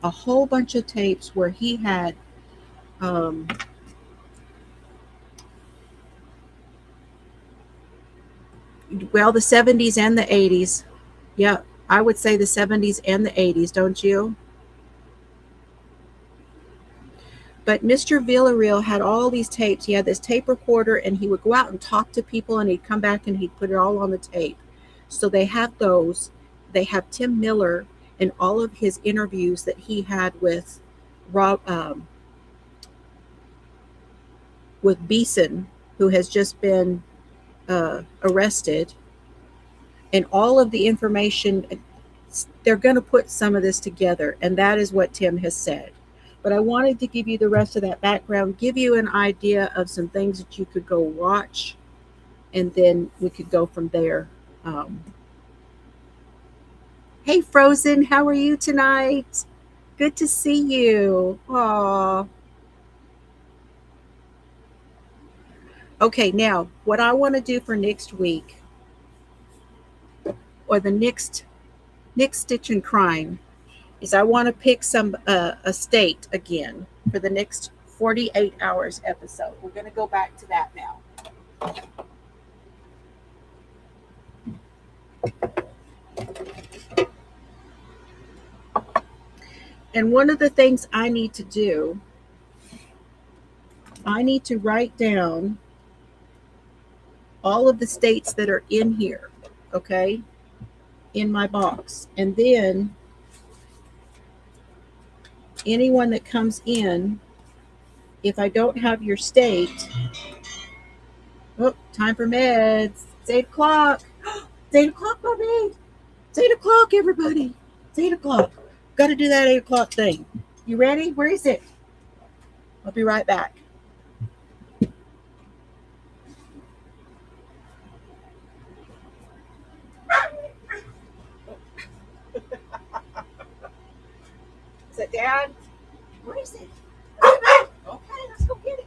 Speaker 1: A whole bunch of tapes where he had well, the 70s and the 80s. Yeah, I would say the 70s and the 80s, don't you? But Mr. Villarreal had all these tapes. He had this tape recorder, and he would go out and talk to people, and he'd come back and he'd put it all on the tape. So they have those. They have Tim Miller and all of his interviews that he had with with Beeson, who has just been arrested, and all of the information. They're going to put some of this together, and that is what Tim has said. But I wanted to give you the rest of that background, give you an idea of some things that you could go watch, and then we could go from there. Hey, Frozen, how are you tonight? Good to see you. Aww. Okay, now, what I want to do for next week, or the next Stitch and Crime, is I want to pick some a state again for the next 48 hours episode. We're going to go back to that now. And one of the things I need to do, I need to write down all of the states that are in here, okay, in my box. And then anyone that comes in, if I don't have your state, time for meds. It's 8 o'clock. It's 8 o'clock, mommy. It's 8 o'clock, everybody. It's 8 o'clock. Got to do that 8 o'clock thing. You ready? Where is it? I'll be right back. Is it Dad? Where is it? Okay, let's go get it.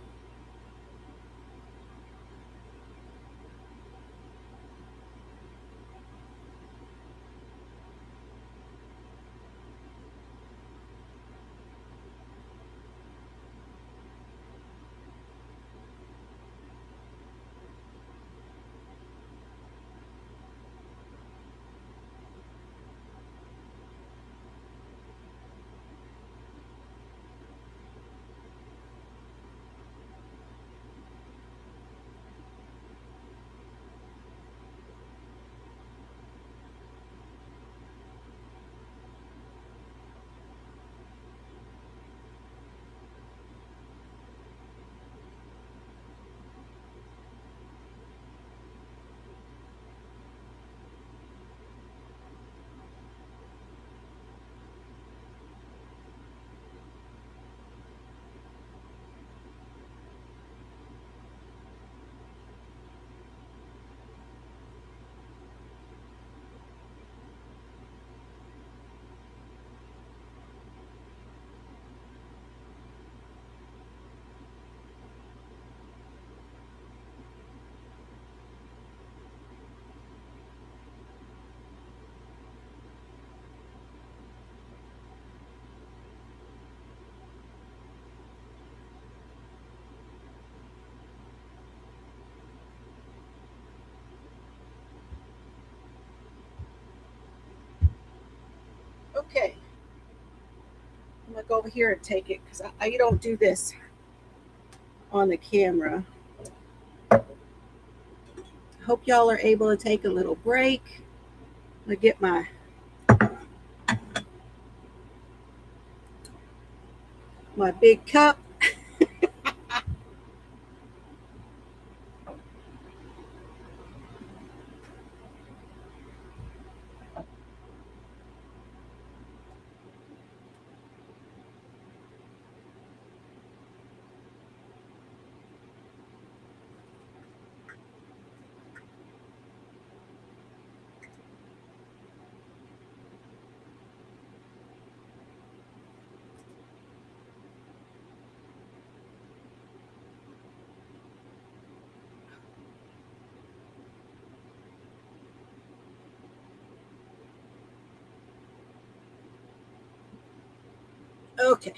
Speaker 1: Okay, I'm gonna go over here and take it because I don't do this on the camera. Hope y'all are able to take a little break. I'm gonna get my big cup. Okay.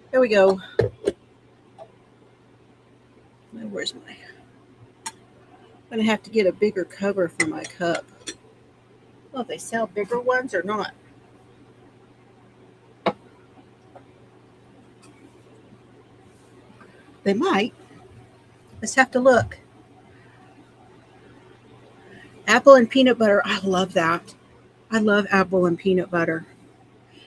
Speaker 1: There we go. Where's my? I'm gonna have to get a bigger cover for my cup. Well, if they sell bigger ones or not. They might. Let's have to look. Apple and peanut butter. I love that. I love apple and peanut butter.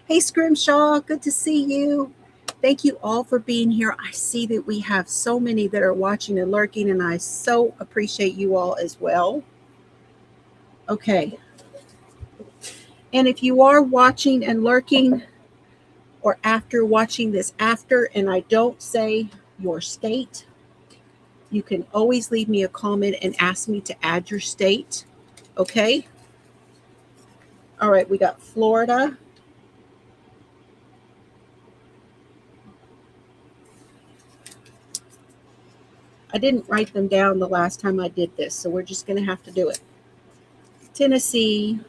Speaker 1: Hey, Scrimshaw, good to see you. Thank you all for being here. I see that we have so many that are watching and lurking, and I so appreciate you all as well. Okay. And if you are watching and lurking, or after watching this after, and I don't say your state, you can always leave me a comment and ask me to add your state. Okay? All right, we got Florida. I didn't write them down the last time I did this, so we're just going to have to do it. Tennessee.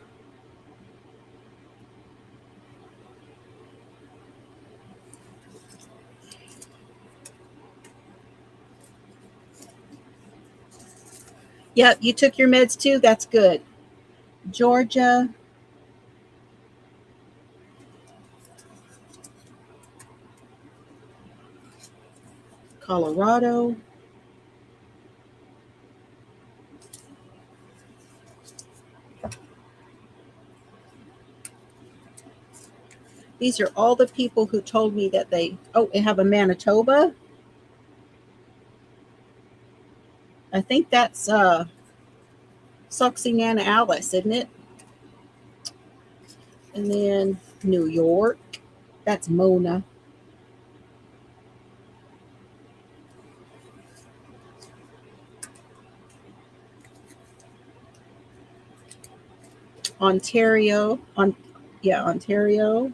Speaker 1: Yep, you took your meds too. That's good. Georgia. Colorado. These are all the people who told me that they have a Manitoba. I think that's Soxinana Alice, isn't it? And then New York. That's Mona. Ontario. Ontario.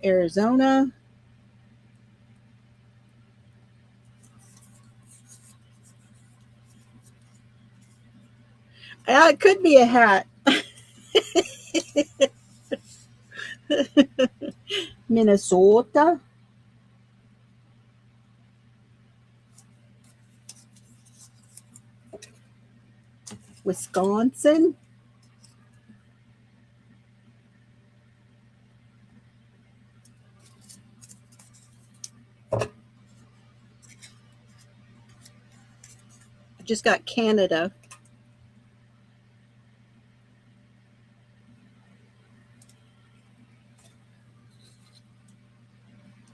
Speaker 1: Arizona. It could be a hat. Minnesota. Wisconsin. I just got Canada.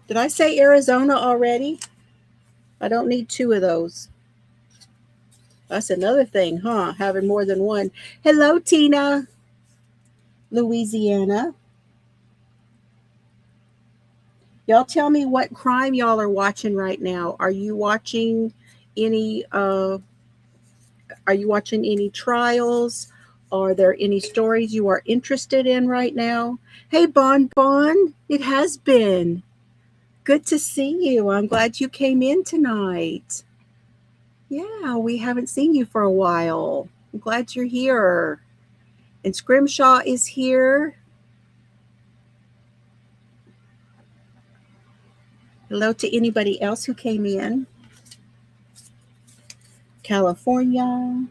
Speaker 1: Did I say Arizona already? I don't need two of those. That's another thing, huh? Having more than one. Hello, Tina. Louisiana. Y'all tell me what crime y'all are watching right now. Are you watching any trials? Are there any stories you are interested in right now? Hey, Bon Bon, it has been good to see you. I'm glad you came in tonight. Yeah, we haven't seen you for a while. I'm glad you're here. And Scrimshaw is here. Hello to anybody else who came in. California.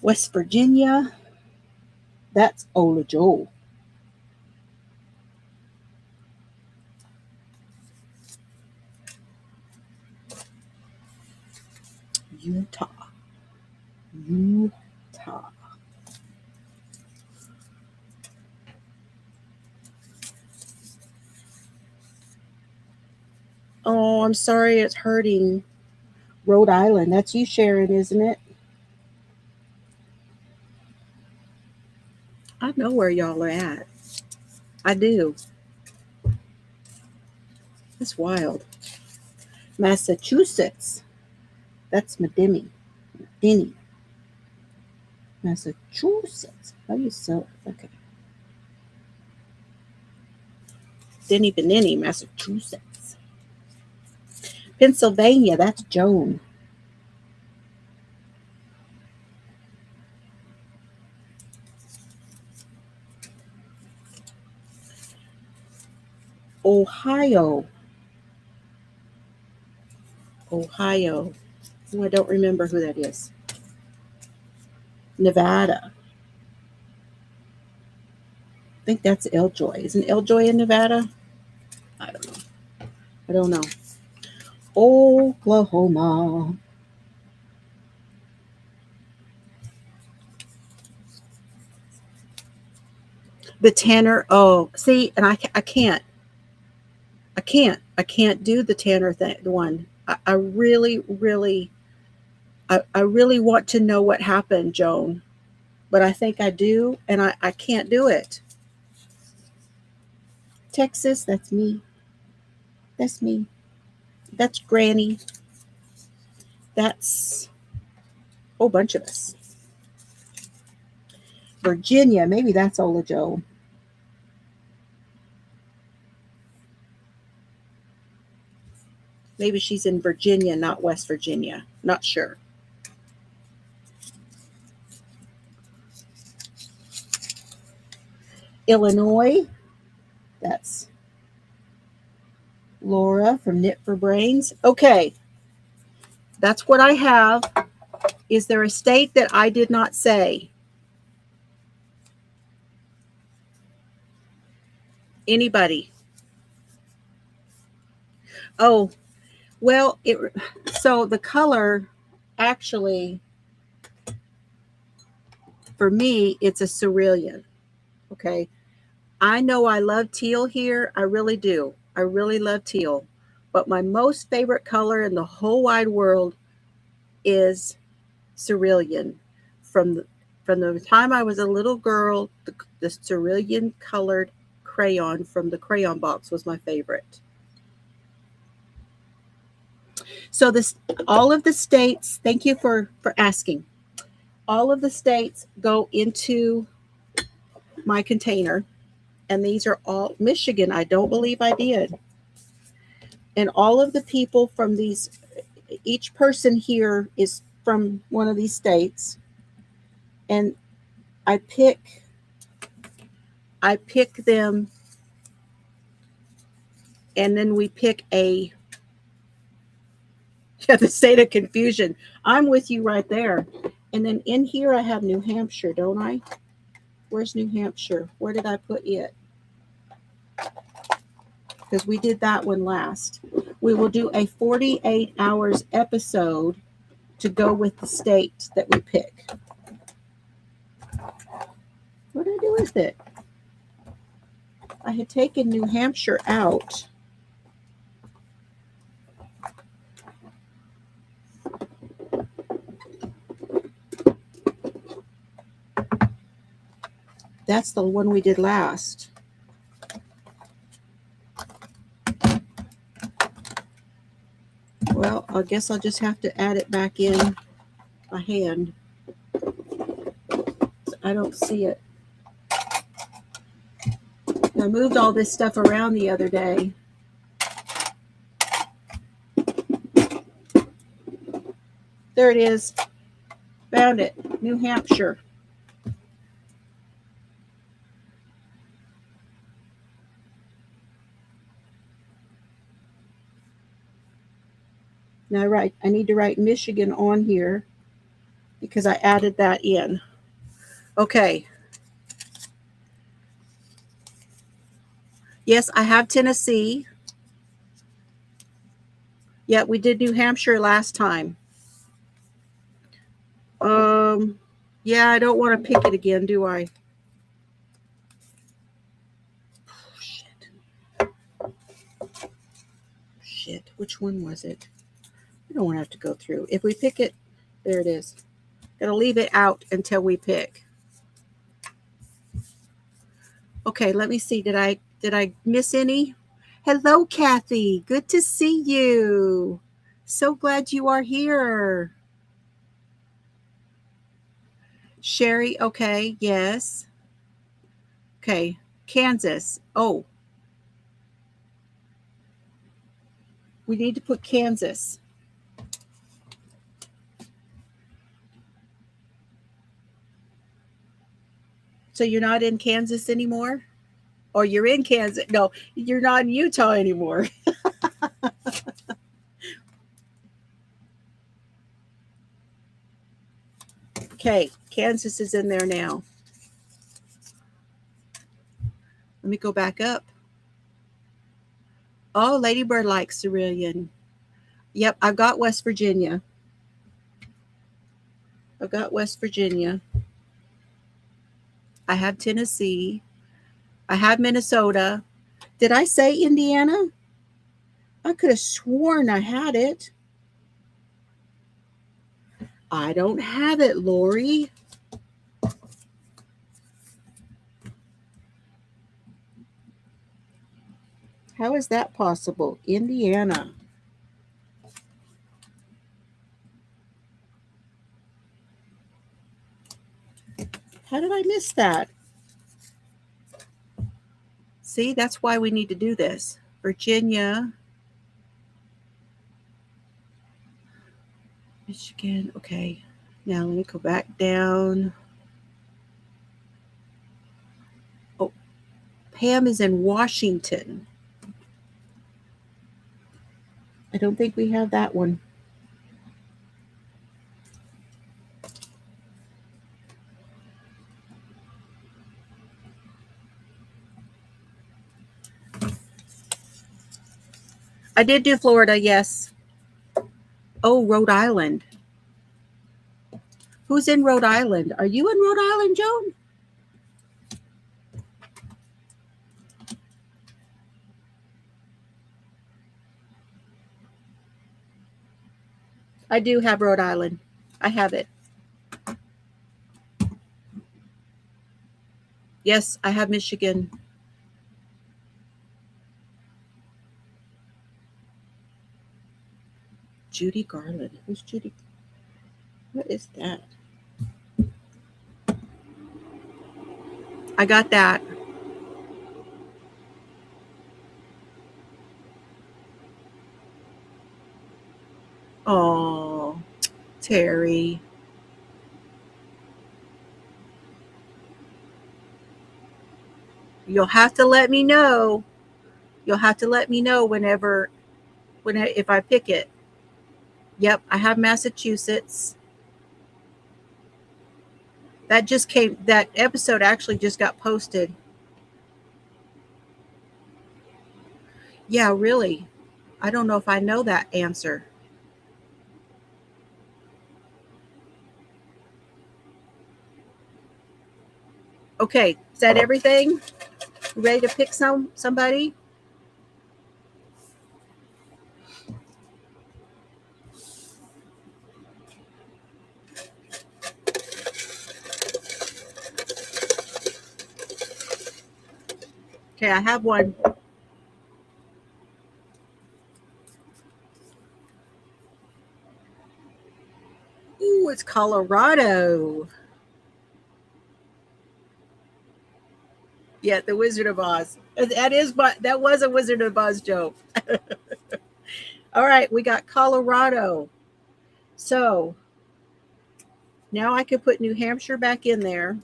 Speaker 1: West Virginia. That's Ola Joel. Utah. Oh, I'm sorry it's hurting. Rhode Island. That's you, Sharon, isn't it? I know where y'all are at. I do. That's wild. Massachusetts. That's Medini. Massachusetts. How do you spell it? Okay. Denny Benini, Massachusetts. Pennsylvania. That's Joan. Ohio. Oh, I don't remember who that is. Nevada. I think that's Eljoy. Isn't Eljoy in Nevada? I don't know. Oklahoma. The Tanner. Oh, see, and I can't do the Tanner one. I really want to know what happened, Joan, but I think I do, and I can't do it. Texas, that's me. That's Granny. That's a whole bunch of us. Virginia, maybe that's Ola Joe. Maybe she's in Virginia, not West Virginia. Not sure. Illinois, that's Laura from Knit for Brains. Okay, that's what I have. Is there a state that I did not say? Anybody? Oh, well, so the color, actually, for me, it's a cerulean. Okay. I know I love teal here. I really do. I really love teal. But my most favorite color in the whole wide world is cerulean. From the time I was a little girl, the cerulean colored crayon from the crayon box was my favorite. So all of the states, thank you for asking. All of the states go into my container, and these are all Michigan. I don't believe I did. And all of the people from these, each person here is from one of these states, and I pick them, and then we pick the state of confusion. I'm with you right there. And then in here I have New Hampshire, don't I? Where's New Hampshire? Where did I put it? Because we did that one last. We will do a 48 hours episode to go with the state that we pick. What did I do with it? I had taken New Hampshire out. That's the one we did last. Well, I guess I'll just have to add it back in by hand. I don't see it. I moved all this stuff around the other day. There it is. Found it. New Hampshire. Now I need to write Michigan on here because I added that in. Okay. Yes, I have Tennessee. Yeah, we did New Hampshire last time. Yeah, I don't want to pick it again, do I? Oh, shit. Which one was it? I don't want to have to go through. If we pick it, there it is. Gonna leave it out until we pick. Okay, let me see. Did I miss any? Hello, Kathy. Good to see you. So glad you are here. Sherry, okay, yes. Okay, Kansas. Oh, we need to put Kansas. So you're not in Kansas anymore? Or you're in Kansas? No, you're not in Utah anymore. Okay, Kansas is in there now. Let me go back up. Oh, Ladybird likes Cerulean. Yep, I've got West Virginia. I've got West Virginia. I have Tennessee. I have Minnesota. Did I say Indiana? I could have sworn I had it. I don't have it, Lori. How is that possible? Indiana. How did I miss that? See, that's why we need to do this. Virginia. Michigan. Okay. Now let me go back down. Oh, Pam is in Washington. I don't think we have that one. I did do Florida, yes. Oh, Rhode Island. Who's in Rhode Island? Are you in Rhode Island, Joan? I do have Rhode Island. I have it. Yes, I have Michigan. Judy Garland. Who's Judy? What is that? I got that. Oh, Terry. You'll have to let me know. You'll have to let me know if I pick it. Yep, I have Massachusetts. That episode actually just got posted. Yeah, really. I don't know if I know that answer. Okay, is that everything? Ready to pick somebody? Okay, I have one. Ooh, it's Colorado. Yeah, the Wizard of Oz. That was a Wizard of Oz joke. All right, we got Colorado. So Now I can put New Hampshire back in there.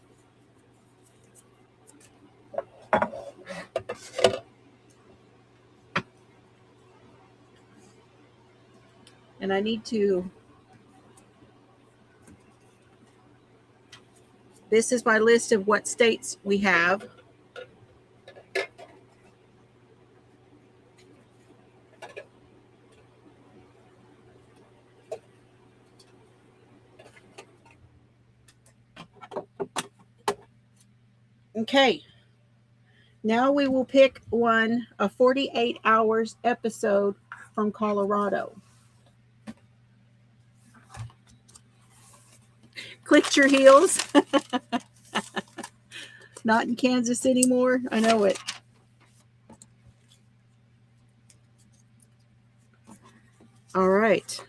Speaker 1: And I need to, this is my list of what states we have. Okay. Now we will pick one, a 48 hours episode from Colorado. Clicked your heels. Not in Kansas anymore. I know it. All right.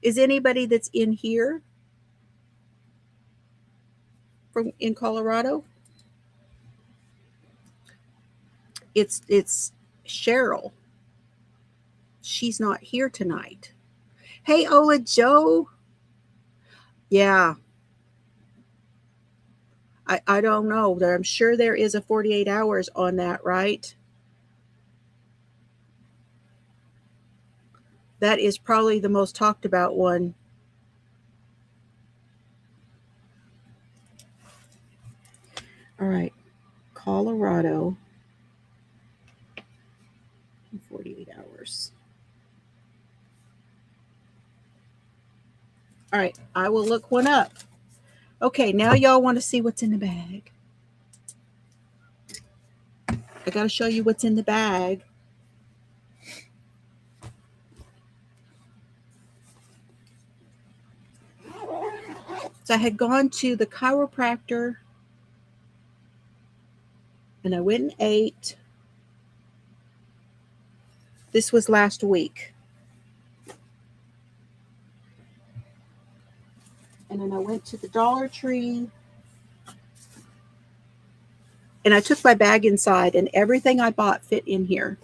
Speaker 1: Is anybody that's in here from in Colorado? It's Cheryl. She's not here tonight. Hey, Ola Joe. Yeah. I don't know. I'm sure there is a 48 hours on that, right? That is probably the most talked about one. All right. Colorado. 48 hours. All right. I will look one up. Okay. Now y'all want to see what's in the bag. I got to show you what's in the bag. So I had gone to the chiropractor and I went and ate. This was last week. And then I went to the Dollar Tree and I took my bag inside and everything I bought fit in here.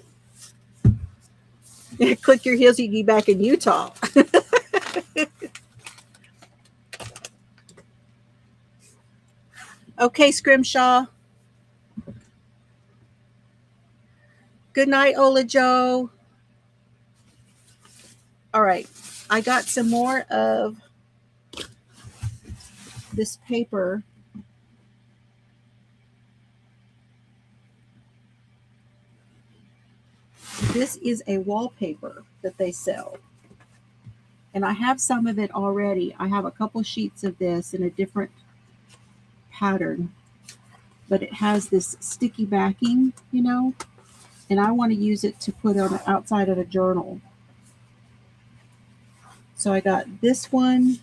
Speaker 1: Click your heels, you can be back in Utah. Okay, Scrimshaw. Good night, Ola Joe. All right. I got some more of this paper. This is a wallpaper that they sell. And I have some of it already. I have a couple sheets of this in a different pattern. But it has this sticky backing, you know. And I want to use it to put on the outside of a journal. So I got this one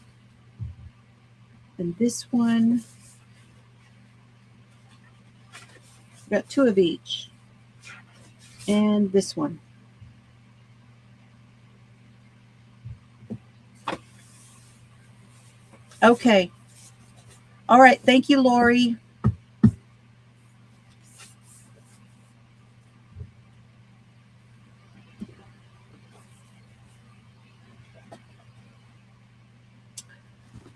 Speaker 1: and this one. I got two of each. And this one. Okay. All right. Thank you, Lori.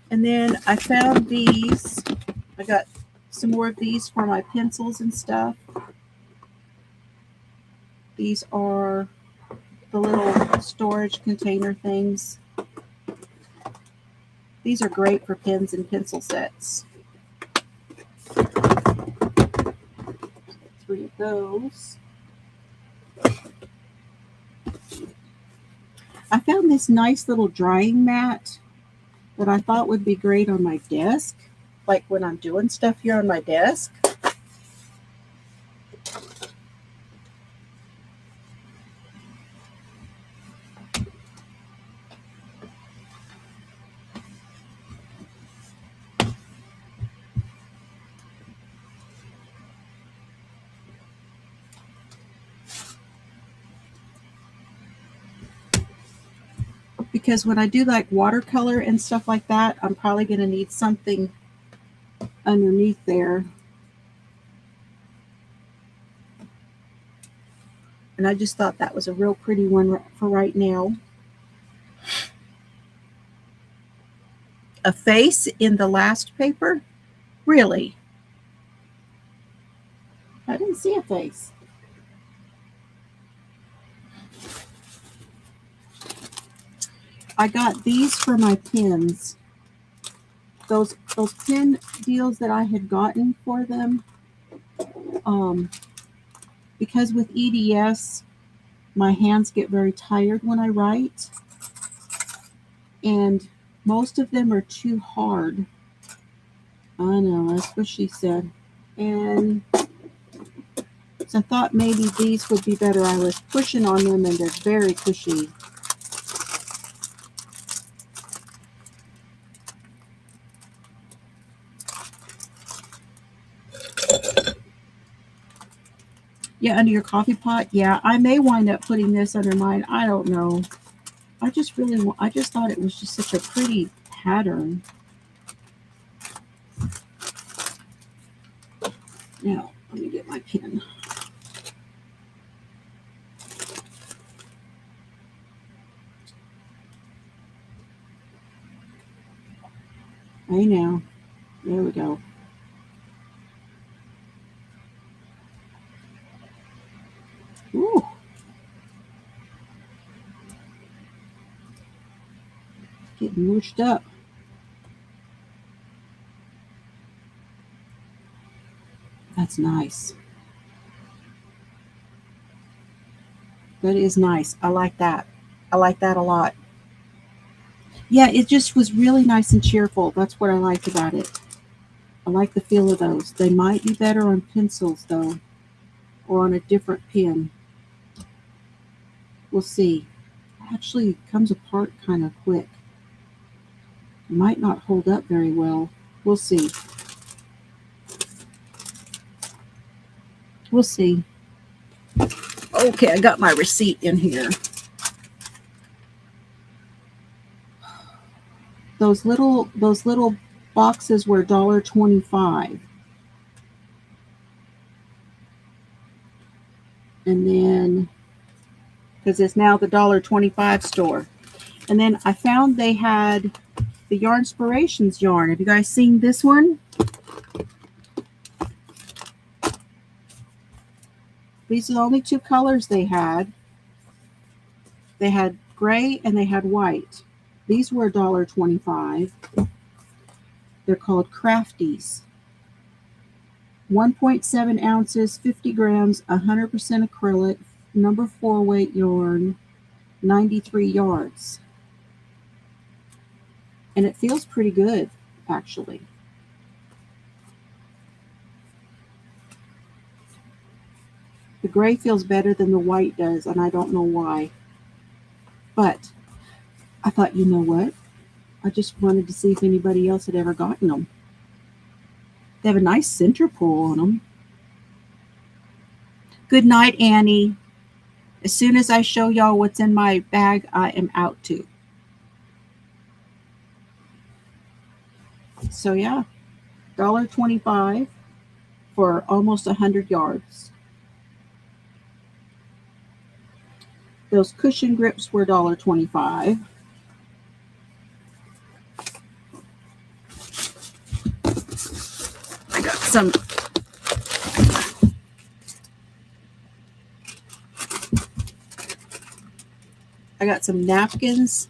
Speaker 1: And then I found these. I got some more of these for my pencils and stuff. These are the little storage container things. These are great for pens and pencil sets. 3 of those. I found this nice little drying mat that I thought would be great on my desk, like when I'm doing stuff here on my desk. Because when I do like watercolor and stuff like that, I'm probably going to need something underneath there. And I just thought that was a real pretty one for right now. a face in the last paper? Really? I didn't see a face. I got these for my pins. Those pin deals that I had gotten for them. Because with EDS, my hands get very tired when I write. And most of them are too hard. I know, that's what she said. And so I thought maybe these would be better. I was pushing on them and they're very cushy. Yeah, under your coffee pot. Yeah, I may wind up putting this under mine. I don't know. I just thought it was just such a pretty pattern. Now, let me get my pen. Hey now. There we go. Ooh. Getting mushed up. That's nice. That is nice. I like that. I like that a lot. Yeah, it just was really nice and cheerful. That's what I liked about it. I like the feel of those. They might be better on pencils, though, or on a different pen. We'll see. It actually comes apart kind of quick. It might not hold up very well. We'll see. We'll see. Okay, I got my receipt in here. Those little boxes were $1.25. And then, because it's now the $1.25 store. And then I found they had the Yarnspirations yarn. Have you guys seen this one? These are the only two colors they had. They had gray and they had white. These were $1.25. They're called Crafties. 1.7 ounces, 50 grams, 100% acrylic, number 4 weight yarn, 93 yards. And it feels pretty good, actually. The gray feels better than the white does, and I don't know why. But I thought, you know what? I just wanted to see if anybody else had ever gotten them. They have a nice center pull on them. Good night, Annie. As soon as I show y'all what's in my bag, I am out too. So yeah, $1.25 for almost 100 yards. Those cushion grips were $1.25. I got some napkins.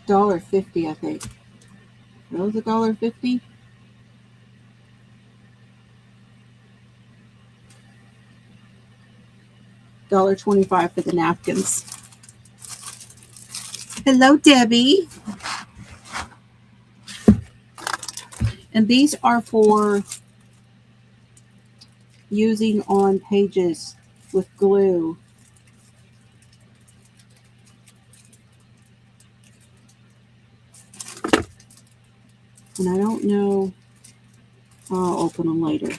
Speaker 1: $1.50, I think. Are those $1.50? $1.25 for the napkins. Hello, Debbie. And these are for using on pages with glue. And I don't know, I'll open them later.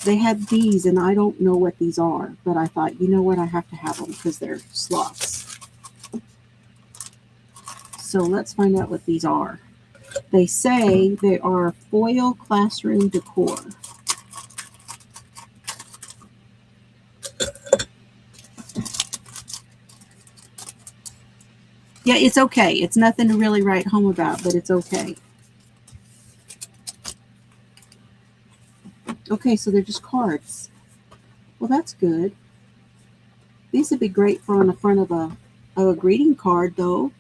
Speaker 1: They had these, and I don't know what these are, but I thought, you know what, I have to have them because they're slots. So let's find out what these are. They say they are foil classroom decor. Yeah, it's okay. It's nothing to really write home about, but it's okay. Okay, so they're just cards. Well, that's good. These would be great for on the front of a greeting card, though.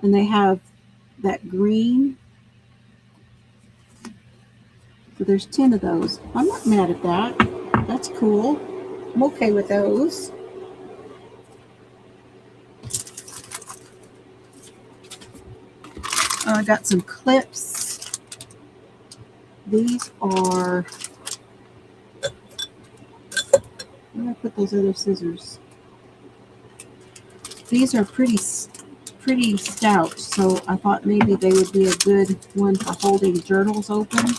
Speaker 1: And they have that green. So there's 10 of those. I'm not mad at that. That's cool. I'm okay with those. I got some clips. These are, where did I put those other scissors? These are pretty stout, so I thought maybe they would be a good one for holding journals open.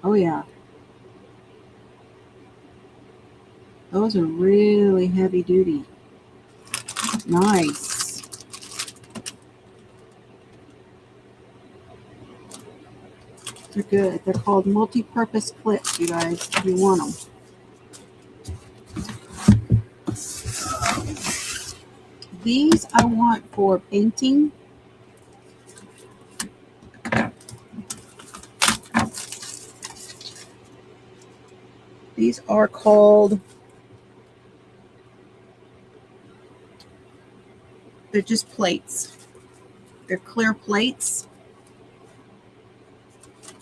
Speaker 1: Oh yeah. Those are really heavy duty. Nice. They're good. They're called multi-purpose clips, you guys, if you want them. These I want for painting. These are called, they're just plates. They're clear plates.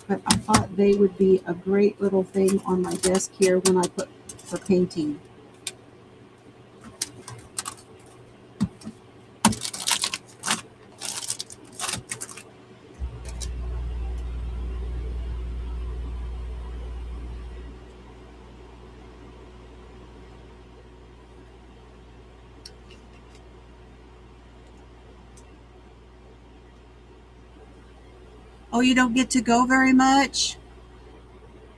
Speaker 1: But I thought they would be a great little thing on my desk here when I put for painting. Oh, you don't get to go very much?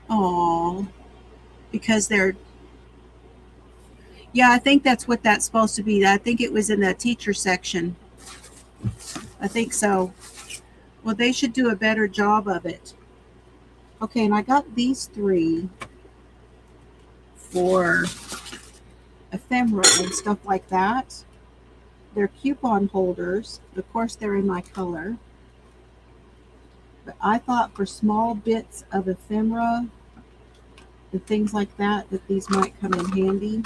Speaker 1: Oh, because they're, yeah, I think that's what that's supposed to be. I think it was in the teacher section. I think so. Well, they should do a better job of it. Okay, and I got these 3 for ephemera and stuff like that. They're coupon holders. Of course, they're in my color. But I thought for small bits of ephemera and things like that, that these might come in handy.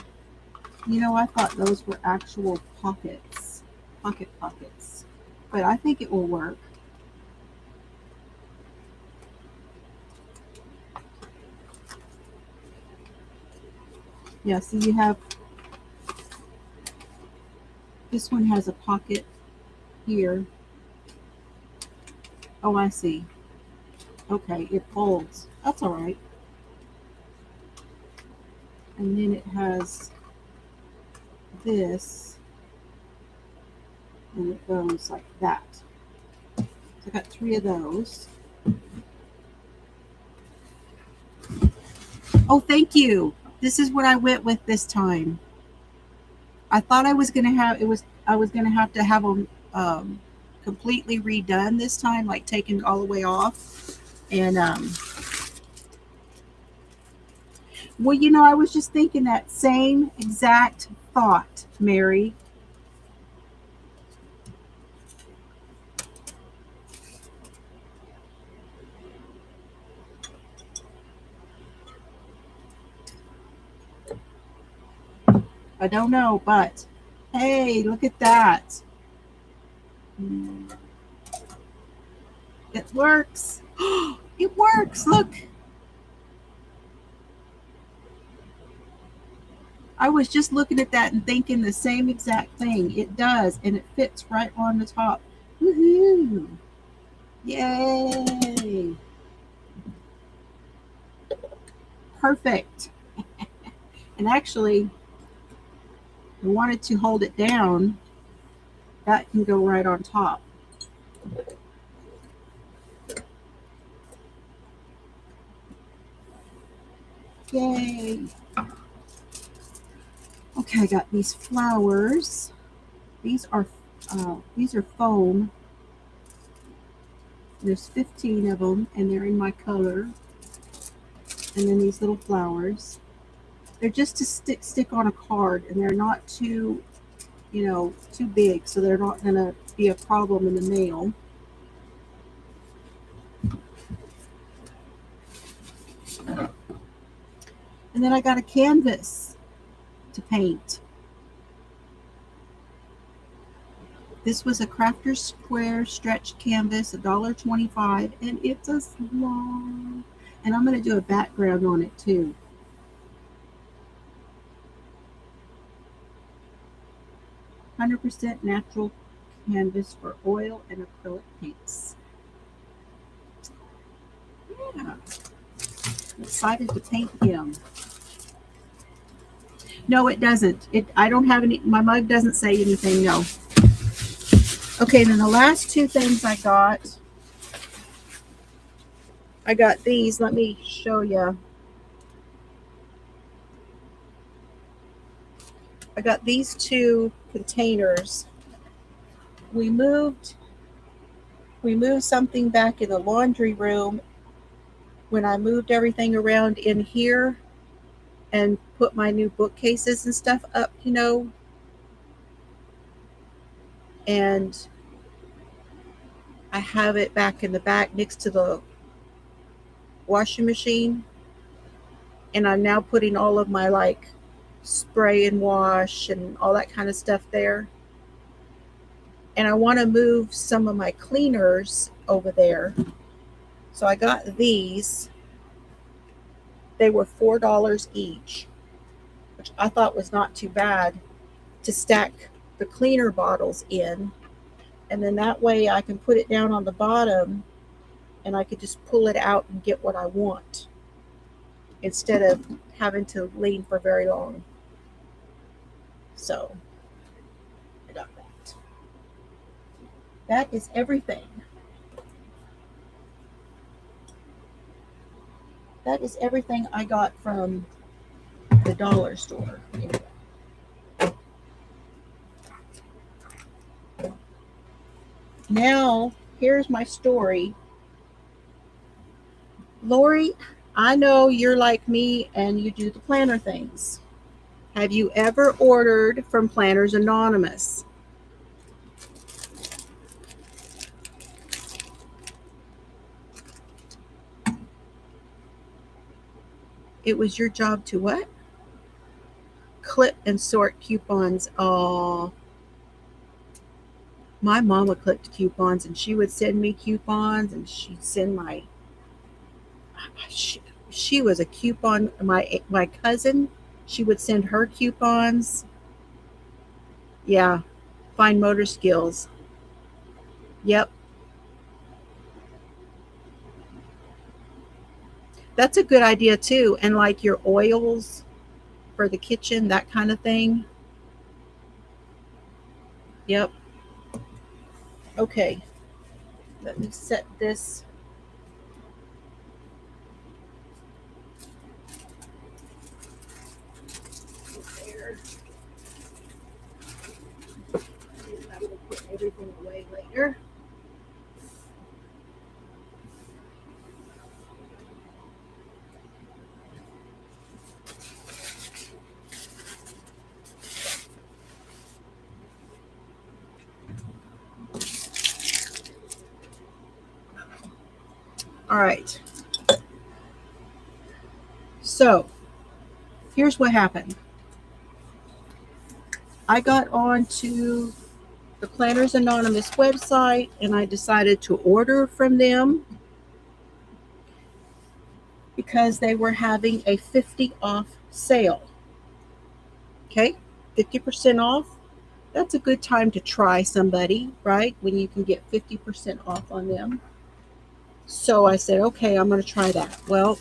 Speaker 1: You know, I thought those were actual pockets. Pockets. But I think it will work. Yeah, so you have, this one has a pocket here. Oh, I see. Okay, it folds. That's all right. And then it has this, and it goes like that. So I got 3 of those. Oh, thank you. This is what I went with this time. I thought I was gonna have I was gonna have to have them completely redone this time, like taken all the way off. And well, you know, I was just thinking that same exact thought, Mary. I don't know, but hey, look at that. It works. It works. Look. I was just looking at that and thinking the same exact thing. It does, and it fits right on the top. Woohoo! Yay! Perfect. And actually, I wanted to hold it down. That can go right on top. Yay! Okay, I got these flowers. These are foam. There's 15 of them, and they're in my color. And then these little flowers. They're just to stick on a card, and they're not too, too big, so they're not going to be a problem in the mail. And then I got a canvas to paint. This was a Crafter's Square stretch canvas, $1.25, and it's a small. And I'm going to do a background on it too. "100% natural canvas for oil and acrylic paints." Yeah, I'm excited to paint him. No, it doesn't. I don't have any. My mug doesn't say anything. No. Okay, then the last two things I got these. Let me show you. I got these two containers. We moved something back in the laundry room when I moved everything around in here and put my new bookcases and stuff up, and I have it back in the back next to the washing machine, and I'm now putting all of my spray and wash and all that kind of stuff there. And I want to move some of my cleaners over there. So I got these. They were $4 each, which I thought was not too bad to stack the cleaner bottles in. And then that way I can put it down on the bottom and I could just pull it out and get what I want instead of having to lean for very long. So I got that. That is everything. That is everything I got from the dollar store. Now, here's my story. Lori, I know you're like me and you do the planner things. Have you ever ordered from Planners Anonymous? It was your job to what? Clip and sort coupons. Oh, my mama clipped coupons, and she would send me coupons, and she'd send my. She was a coupon. My cousin, she would send her coupons. Yeah, fine motor skills. Yep. That's a good idea too. And like your oils for the kitchen, that kind of thing. Yep. Okay. Let me set this. There. I will put everything away later. All right. So here's what happened. I got onto the Planners Anonymous website and I decided to order from them because they were having a 50 off sale. Okay, 50% off. That's a good time to try somebody, right? When you can get 50% off on them. So I said, okay, I'm going to try that. Well,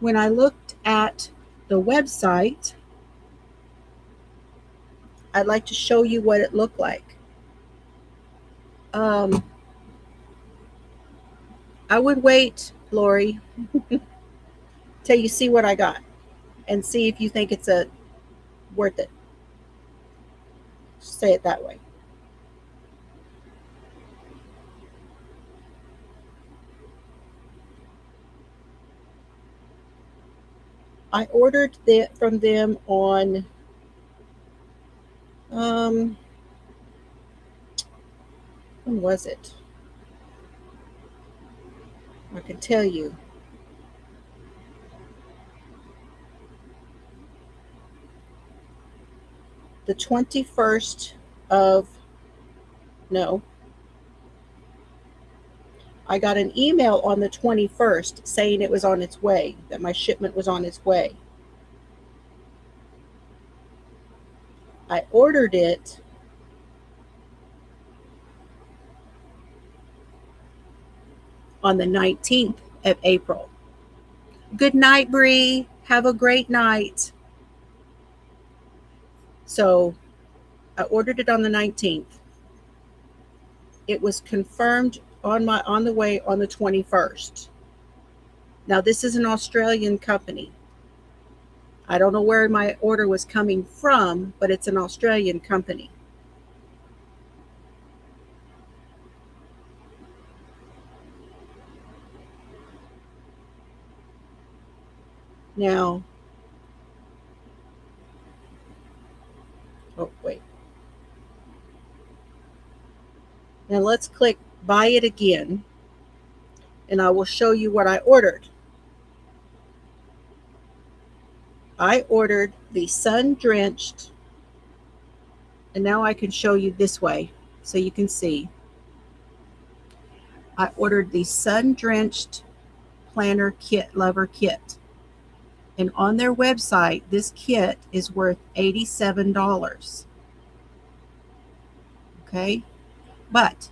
Speaker 1: when I looked at the website, I'd like to show you what it looked like. I would wait, Lori, till you see what I got and see if you think it's worth it. Say it that way. I ordered that from them on when was it? I can tell you. The 21st of no. I got an email on the 21st saying it was on its way, that my shipment was on its way. I ordered it on the 19th of April. Good night, Bree. Have a great night. So I ordered it on the 19th. It was confirmed on the way on the 21st. Now this is an Australian company. I don't know where my order was coming from, but it's an Australian company. Now, oh wait. Now let's click buy it again, and I will show you what I ordered. I ordered the sun-drenched, and now I can show you this way so you can see. I ordered the sun-drenched planner kit, lover kit. And on their website, this kit is worth $87. Okay? But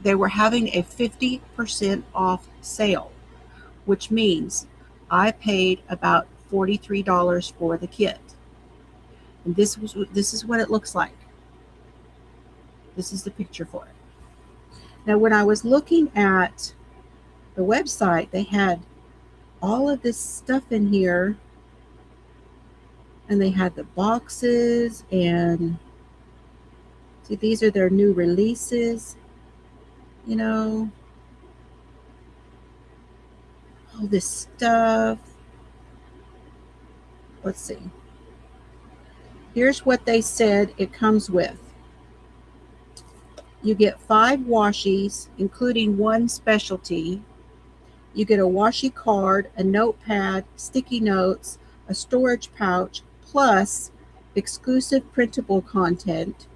Speaker 1: they were having a 50% off sale, which means I paid about $43 for the kit. And this is what it looks like. This is the picture for it. Now, when I was looking at the website, they had all of this stuff in here, and they had the boxes, and see, these are their new releases, you know, all this stuff. Let's see. Here's what they said it comes with. You get 5 washies, including one specialty. You get a washi card, a notepad, sticky notes, a storage pouch, plus exclusive printable content,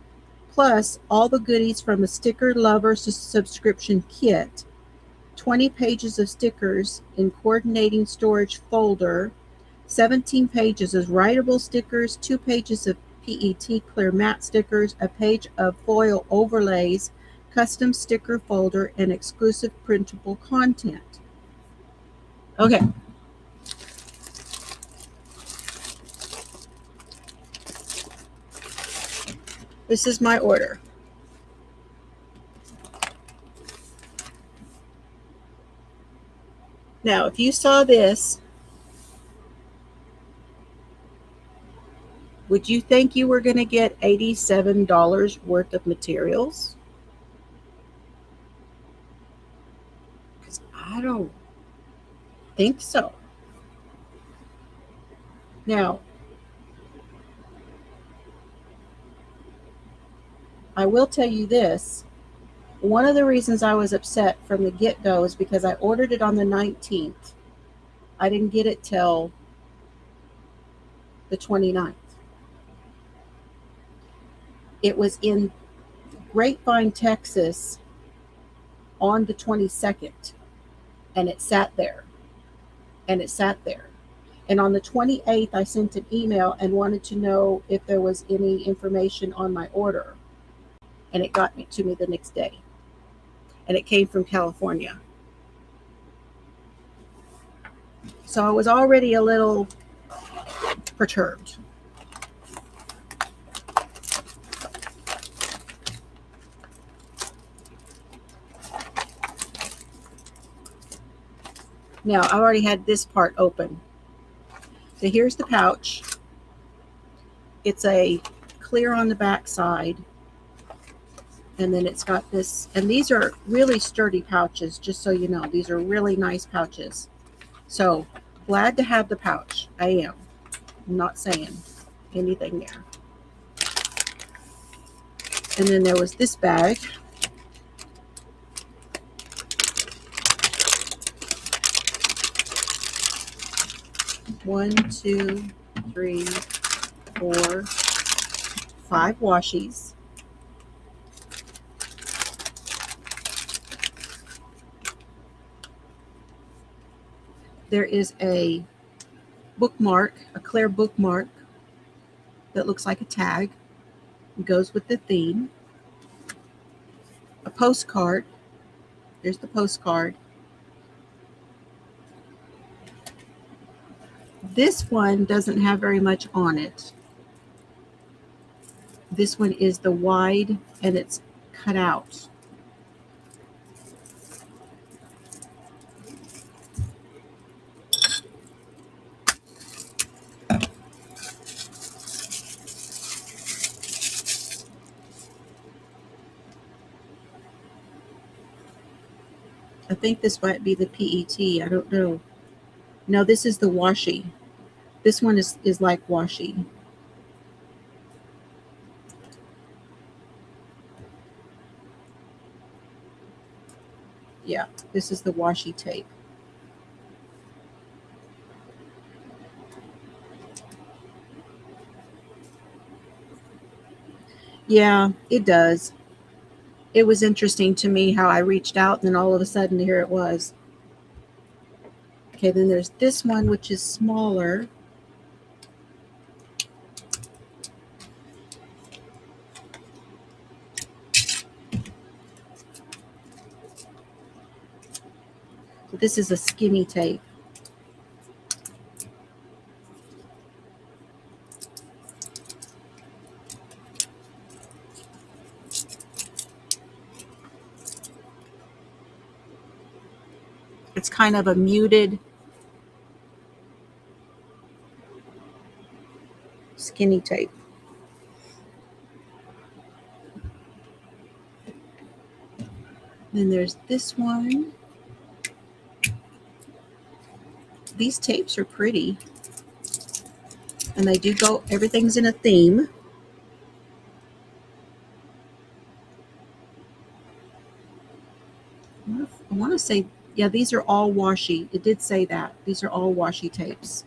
Speaker 1: plus all the goodies from a sticker lover subscription kit, 20 pages of stickers in coordinating storage folder, 17 pages of writable stickers, 2 pages of PET clear matte stickers, a page of foil overlays, custom sticker folder, and exclusive printable content. Okay. This is my order. Now, if you saw this, would you think you were going to get $87 worth of materials? Because I don't think so. Now, I will tell you this. One of the reasons I was upset from the get-go is because I ordered it on the 19th. I didn't get it till the 29th. It was in Grapevine, Texas on the 22nd, and it sat there, and it sat there. And on the 28th, I sent an email and wanted to know if there was any information on my order, and it got to me the next day, and it came from California. So I was already a little perturbed. Now, I already had this part open. So here's the pouch. It's a clear on the back side. And then it's got this, and these are really sturdy pouches, just so you know. These are really nice pouches. So glad to have the pouch. I am. I'm not saying anything there. And then there was this bag. One, two, three, 4, 5 washies. There is a bookmark, a clear bookmark that looks like a tag. It goes with the theme. A postcard. There's the postcard. This one doesn't have very much on it. This one is the wide and it's cut out. I think this might be the PET. I don't know. No, this is the washi. This one is like washi. Yeah, this is the washi tape. Yeah, it does. It was interesting to me how I reached out and then all of a sudden here it was. Okay, then there's this one, which is smaller. So this is a skinny tape. It's kind of a muted skinny tape. Then there's this one. These tapes are pretty. And they do go, everything's in a theme. I want to say, yeah, these are all washi. It did say that. These are all washi tapes.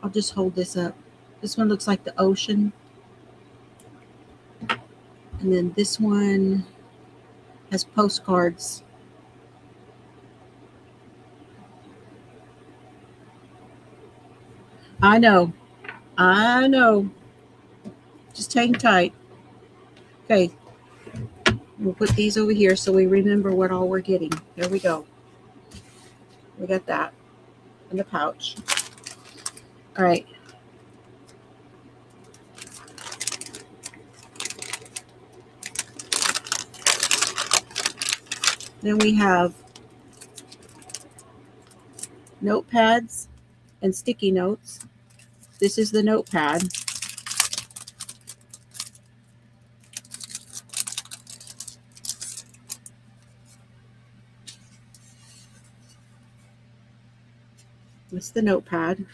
Speaker 1: I'll just hold this up. This one looks like the ocean. And then this one has postcards. I know. Just hang tight. Okay. We'll put these over here so we remember what all we're getting. There we go. We got that in the pouch. All right. Then we have notepads and sticky notes. This is the notepad. It's the notepad.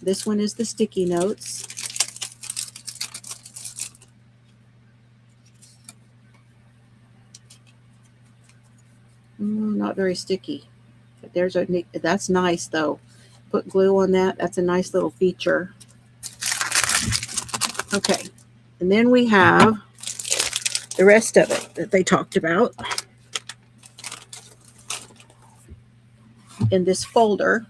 Speaker 1: This one is the sticky notes. Not very sticky. But there's a, that's nice though. Put glue on that. That's a nice little feature. Okay. And then we have the rest of it that they talked about in this folder.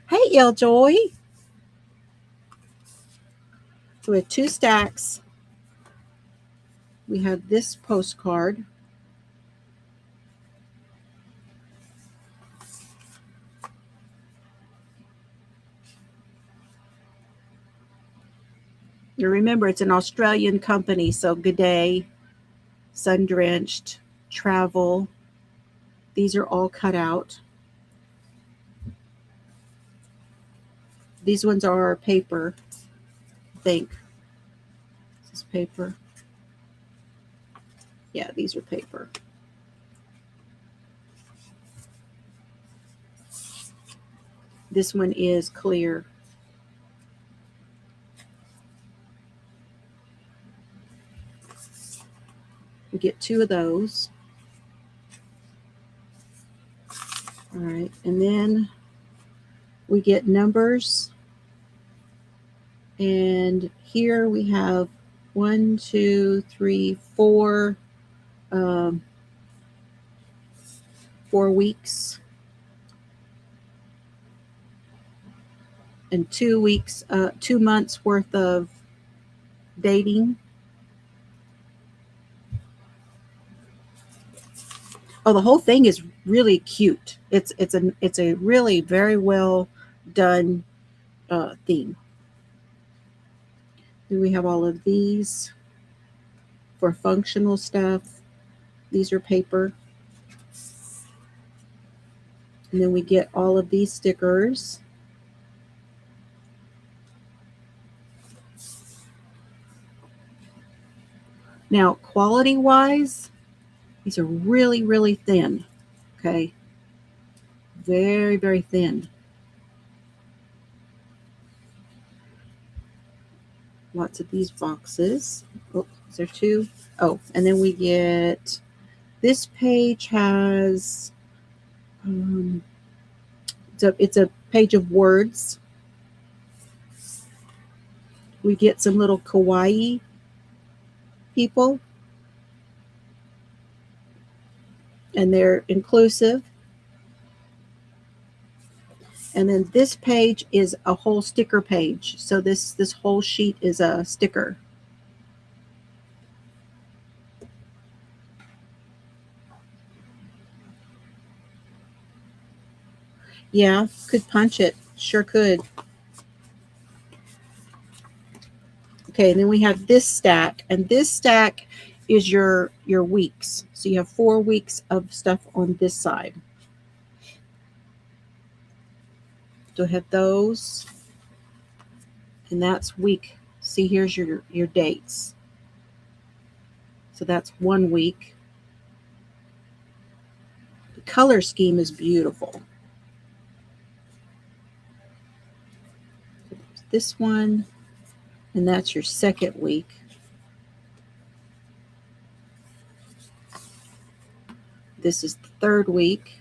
Speaker 1: Hey, Joy. So we have 2 stacks. We have this postcard. You remember it's an Australian company, so good day, sun drenched, travel. These are all cut out. These ones are paper, I think. This is paper. Yeah, these are paper. This one is clear. We get 2 of those. All right, and then we get numbers. And here we have 1, 2, 3, 4, 4 weeks. And 2 weeks, 2 months worth of dating. Oh, the whole thing is really cute. It's a really very well done theme. Then we have all of these for functional stuff. These are paper. And then we get all of these stickers. Now, quality-wise, these are really, really thin. Okay. Very, very thin. Lots of these boxes. Oh, is there 2? Oh, and then we get, this page has, it's a page of words. We get some little kawaii people. And they're inclusive. And then this page is a whole sticker page. So this whole sheet is a sticker. Yeah, could punch it. Sure could. Okay, and then we have this stack. And this stack is your weeks. So you have 4 weeks of stuff on this side. So I have those. And that's week. See, here's your dates. So that's 1 week. The color scheme is beautiful. This one, and that's your 2nd week. This is the 3rd week.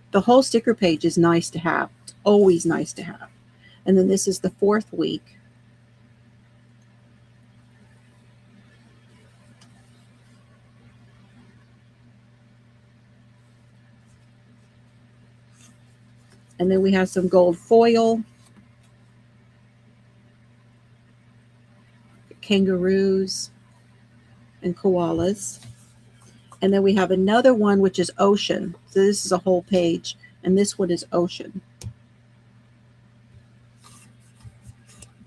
Speaker 1: The whole sticker page is nice to have. It's always nice to have. And then this is the 4th week. And then we have some gold foil. Kangaroos and koalas. And then we have another one, which is ocean. So this is a whole page. And this one is ocean.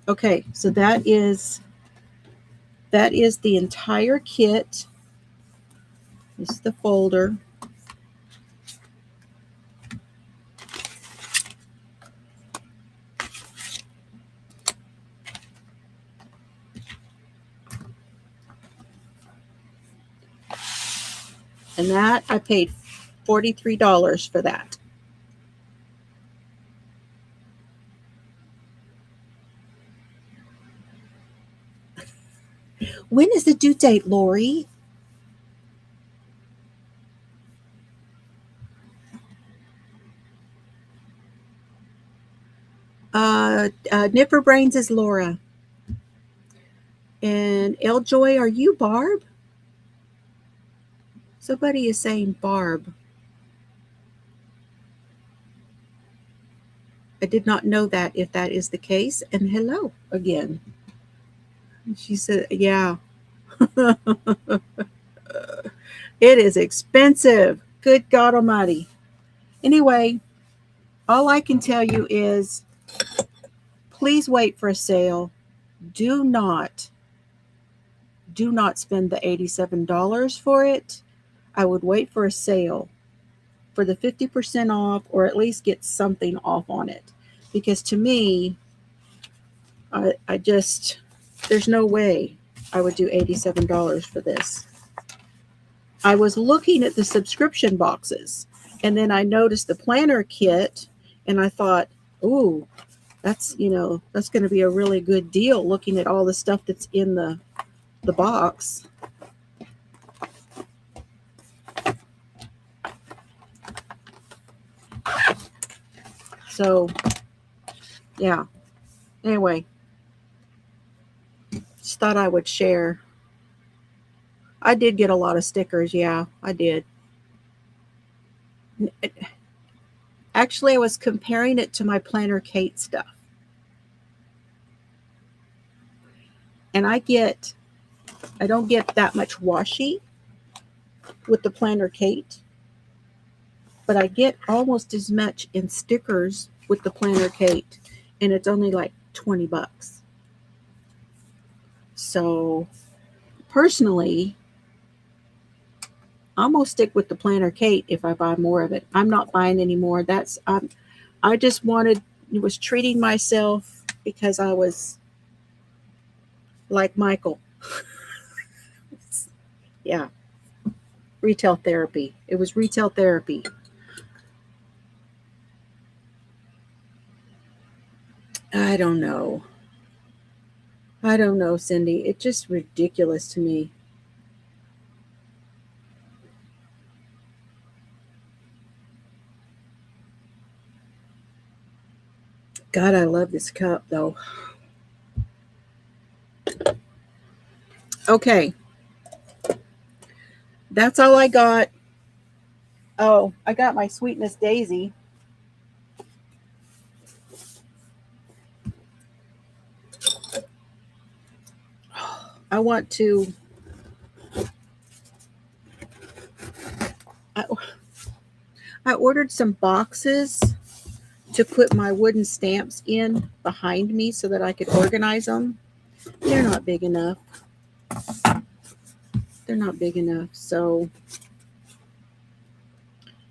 Speaker 1: Okay, so that is the entire kit. This is the folder. And that, I paid $43 for that. When is the due date, Lori? Nipper Brains is Laura. And Eljoy, are you Barb? Somebody is saying Barb. I did not know that if that is the case. And hello again. She said, yeah. It is expensive. Good God Almighty. Anyway, all I can tell you is please wait for a sale. Do not spend the $87 for it. I would wait for a sale for the 50% off, or at least get something off on it. Because to me, I just, there's no way I would do $87 for this. I was looking at the subscription boxes, and then I noticed the planner kit, and I thought, ooh, that's, that's going to be a really good deal, looking at all the stuff that's in the box. So, yeah. Anyway, just thought I would share. I did get a lot of stickers. Yeah, I did. Actually, I was comparing it to my Planner Kate stuff. And I don't get that much washi with the Planner Kate, but I get almost as much in stickers with the Planner Kate, and it's only like $20. So personally, I'm gonna stick with the Planner Kate if I buy more of it. I'm not buying any more. I just was treating myself because I was like Michael. Yeah. Retail therapy. It was retail therapy. I don't know. I don't know, Cindy. It's just ridiculous to me. God, I love this cup though. Okay. That's all I got. Oh, I got my Sweetness Daisy. I want to. I, I ordered some boxes to put my wooden stamps in behind me so that I could organize them. They're not big enough. They're not big enough. So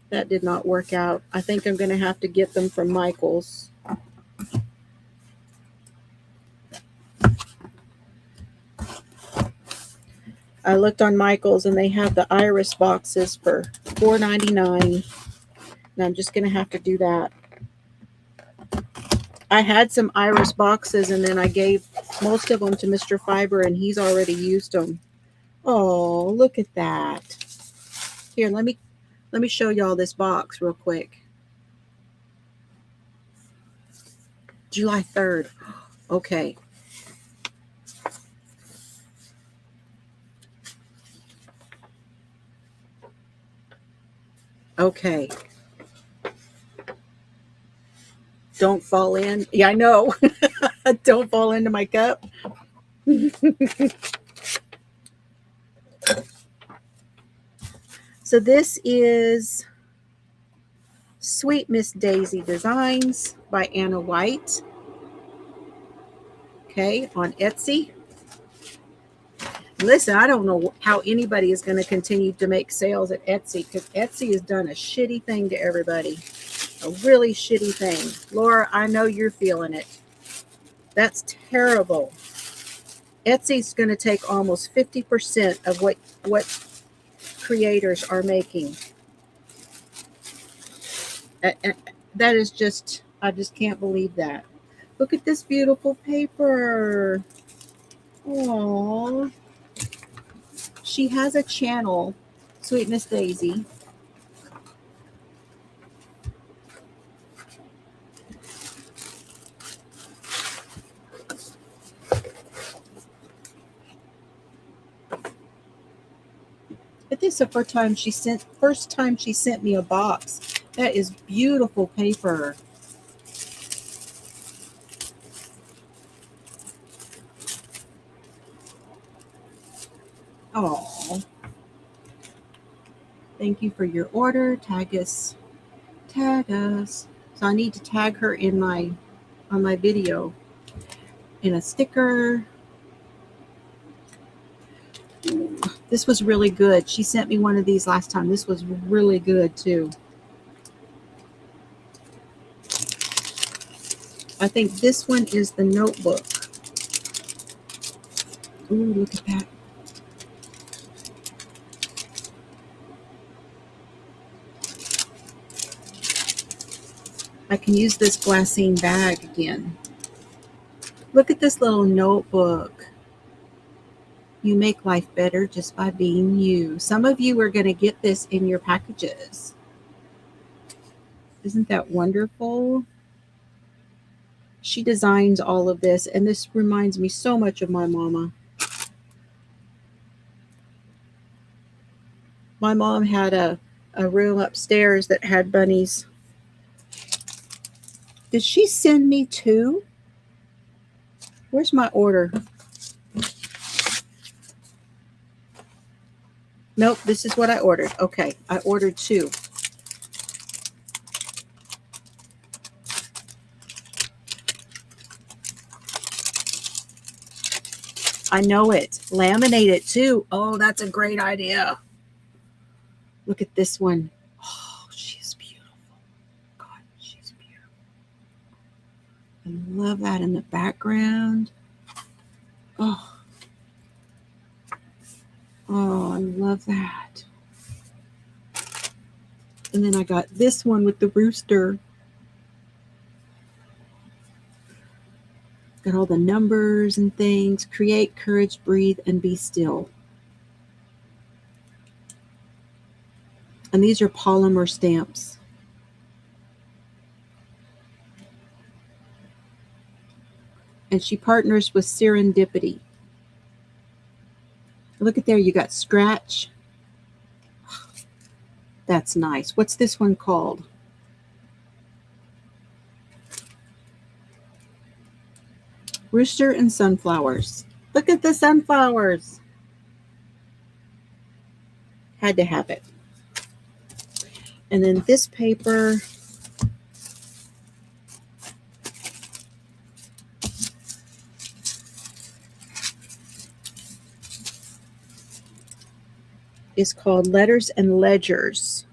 Speaker 1: that did not work out. I think I'm going to have to get them from Michael's. I looked on Michael's and they have the iris boxes for $4.99. And I'm just going to have to do that. I had some iris boxes and then I gave most of them to Mr. Fiber and he's already used them. Oh, look at that. Here, let me show y'all this box real quick. July 3rd. Okay. Okay. Don't fall in. Yeah, I know. Don't fall into my cup. So this is Sweet Miss Daisy Designs by Anna White. Okay, on Etsy. Listen, I don't know how anybody is going to continue to make sales at Etsy because Etsy has done a shitty thing to everybody. A really shitty thing. Laura, I know you're feeling it. That's terrible. Etsy's going to take almost 50% of what creators are making. That is just, I just can't believe that. Look at this beautiful paper. Aww. She has a channel, Sweetness Daisy. But this is the first time she sent me a box. That is beautiful paper. Oh, thank you for your order. Tag us. So I need to tag her in on my video in a sticker. This was really good. She sent me one of these last time. This was really good too. I think this one is the notebook. Ooh, look at that. I can use this glassine bag again. Look at this little notebook. You make life better just by being you. Some of you are going to get this in your packages. Isn't that wonderful? She designs all of this, and this reminds me so much of my mama. My mom had a room upstairs that had bunnies. Did she send me two? Where's my order? Nope, this is what I ordered. Okay, I ordered two. I know it. Laminate it too. Oh, that's a great idea. Look at this one. Oh, she's beautiful. God, she's beautiful. I love that in the background. Oh, I love that. And then I got this one with the rooster. Got all the numbers and things. Create, courage, breathe, and be still. And these are polymer stamps. And she partners with Serendipity. Look at there, you got scratch. That's nice. What's this one called? Rooster and sunflowers. Look at the sunflowers. Had to have it. And then this paper is called Letters and Ledgers.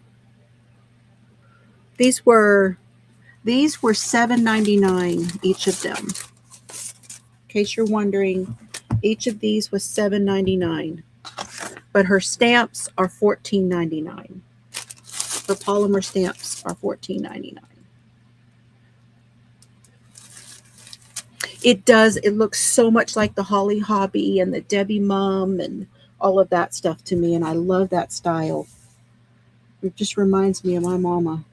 Speaker 1: These were $7.99 each of them. In case you're wondering, each of these was $7.99. But her stamps are $14.99. Her polymer stamps are $14.99. It does. It looks so much like the Holly Hobby and the Debbie Mum and all of that stuff to me, and I love that style. It just reminds me of my mama.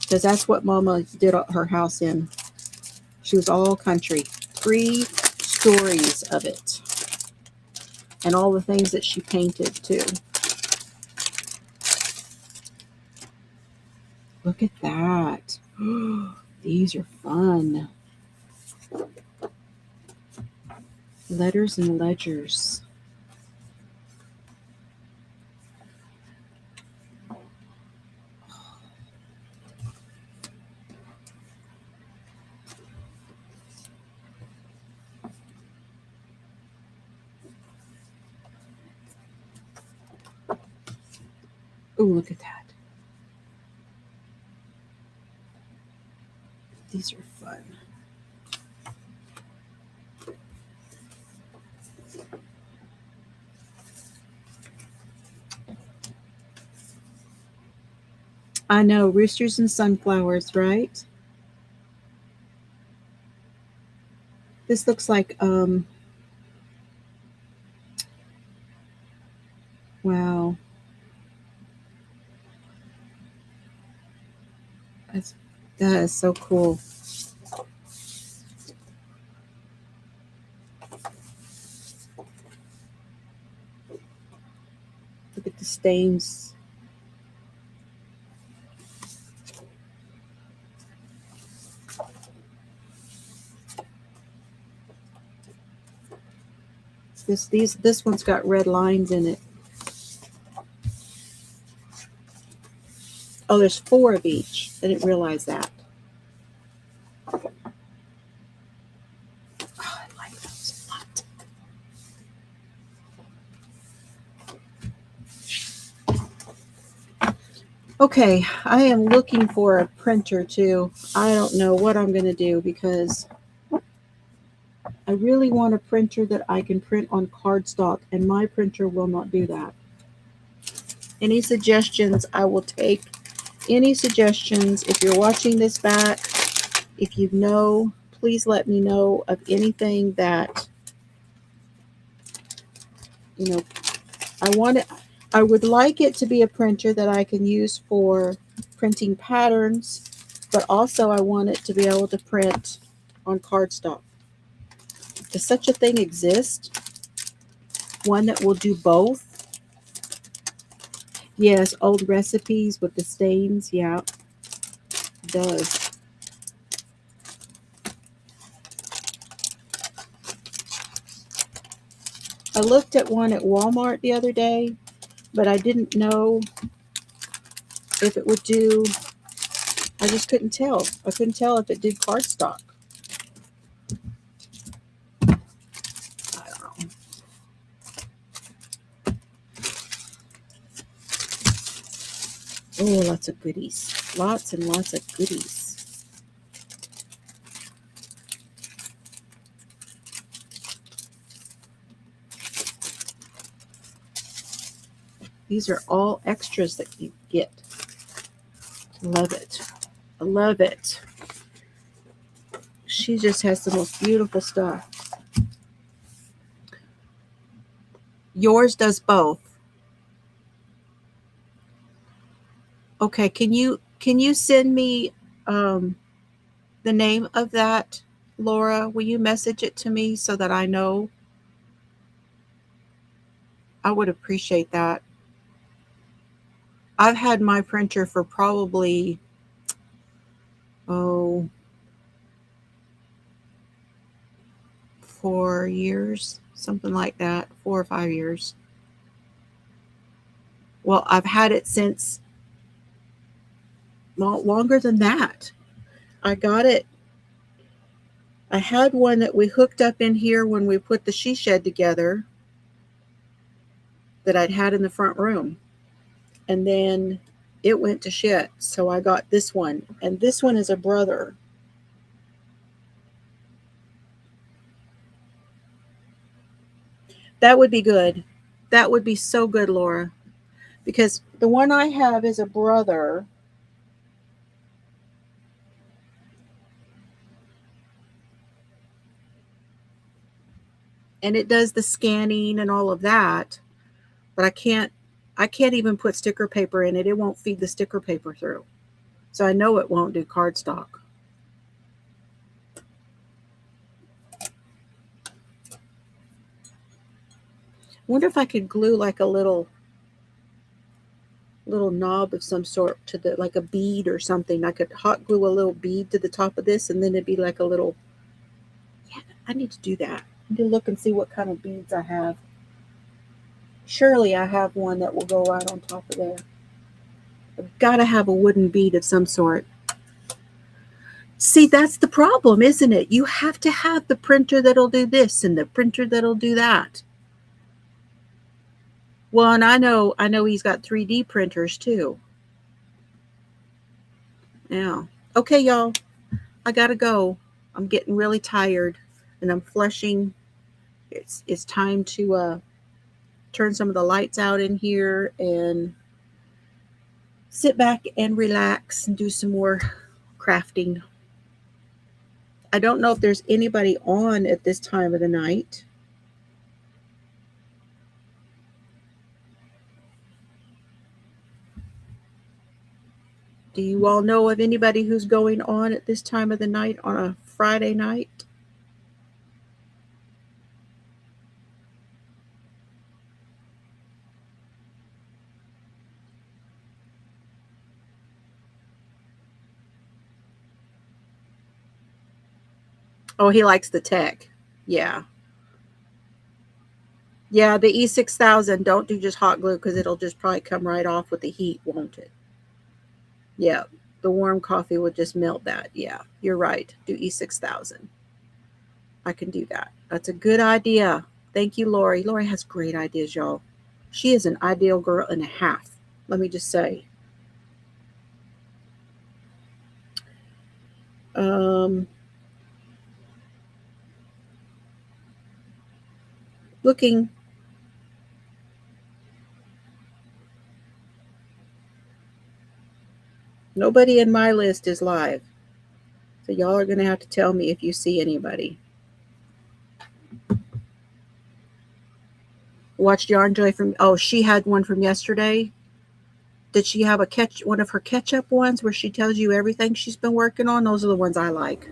Speaker 1: Because that's what Mama did her house in. She was all country. 3 stories of it. And all the things that she painted too. Look at that. These are fun. Letters and Ledgers. Oh, look at that. These are fun. I know, roosters and sunflowers, right? This looks like, wow. That is so cool. Look at the stains. This one's got red lines in it. Oh, there's 4 of each. I didn't realize that. Oh, I like those a lot. Okay, I am looking for a printer too. I don't know what I'm going to do because I really want a printer that I can print on cardstock, and my printer will not do that. Any suggestions I will take. Any suggestions. If you're watching this back, if you know, please let me know of anything that, you know, I would like it to be a printer that I can use for printing patterns, but also I want it to be able to print on cardstock. Does such a thing exist? One that will do both? Yes, old recipes with the stains. Yeah, it does. I looked at one at Walmart the other day, but I didn't know if it would do. I just couldn't tell. I couldn't tell if it did cardstock. I don't know. Oh, lots of goodies. Lots and lots of goodies. These are all extras that you get. Love it. I love it. She just has the most beautiful stuff. Yours does both. Okay, can you send me the name of that, Laura? Will you message it to me so that I know? I would appreciate that. I've had my printer for probably 4 years, something like that, 4 or 5 years. Well, I've had it since longer than that. I got it. I had one that we hooked up in here when we put the she shed together that I'd had in the front room. And then it went to shit. So I got this one. And this one is a brother. That would be good. That would be so good, Laura. Because the one I have is a brother. And it does the scanning and all of that. But I can't even put sticker paper in it. It won't feed the sticker paper through. So I know it won't do cardstock. I wonder if I could glue like a little knob of some sort to the, like a bead or something. I could hot glue a little bead to the top of this, and then it'd be like a little. Yeah, I need to do that. I need to look and see what kind of beads I have. Surely I have one that will go right on top of there. I've got to have a wooden bead of some sort. See, that's the problem, isn't it? You have to have the printer that'll do this and the printer that'll do that. Well, and I know he's got 3D printers too. Yeah. Okay, y'all. I gotta go. I'm getting really tired and I'm flushing. It's time to turn some of the lights out in here and sit back and relax and do some more crafting. I don't know if there's anybody on at this time of the night. Do you all know of anybody who's going on at this time of the night on a Friday night? Oh, he likes the tech. Yeah. Yeah, the E6000, don't do just hot glue because it'll just probably come right off with the heat, won't it? Yeah, the warm coffee would just melt that. Yeah, you're right. Do E6000. I can do that. That's a good idea. Thank you, Lori. Lori has great ideas, y'all. She is an ideal girl and a half. Let me just say. Looking. Nobody in my list is live. So y'all are going to have to tell me if you see anybody. Watched Yarn Joy from, oh, she had one from yesterday. Did she have one of her catch-up ones where she tells you everything she's been working on? Those are the ones I like.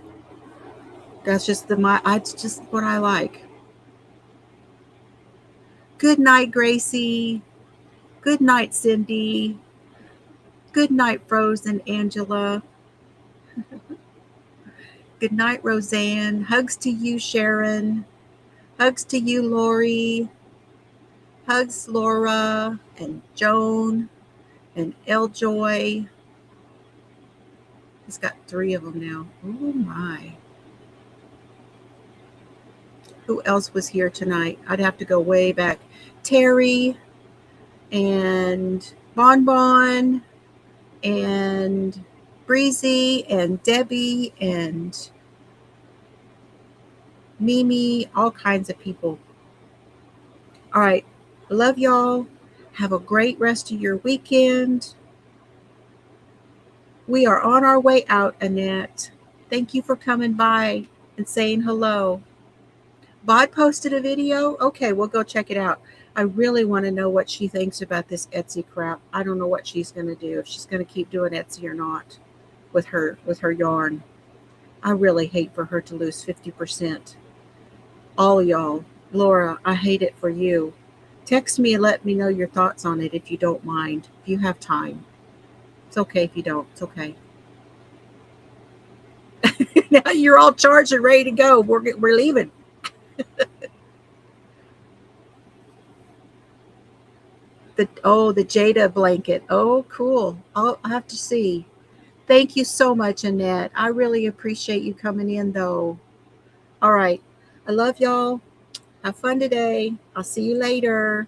Speaker 1: That's just it's just what I like. Good night, Gracie. Good night, Cindy. Good night, Frozen Angela. Good night, Roseanne. Hugs to you, Sharon. Hugs to you, Lori. Hugs, Laura and Joan and Eljoy. He's got 3 of them now. Oh, my. Who else was here tonight? I'd have to go way back. Terry and Bonbon and Breezy and Debbie and Mimi, all kinds of people. All right. Love y'all. Have a great rest of your weekend. We are on our way out, Annette. Thank you for coming by and saying hello. Bod posted a video? Okay, we'll go check it out. I really want to know what she thinks about this Etsy crap. I don't know what she's going to do, if she's going to keep doing Etsy or not with her yarn. I really hate for her to lose 50%. All y'all, Laura, I hate it for you. Text me and let me know your thoughts on it if you don't mind, if you have time. It's okay if you don't. It's okay. Now you're all charged and ready to go. We're leaving. The Jada blanket. Oh, cool. I'll have to see. Thank you so much, Annette. I really appreciate you coming in, though. All right. I love y'all. Have fun today. I'll see you later.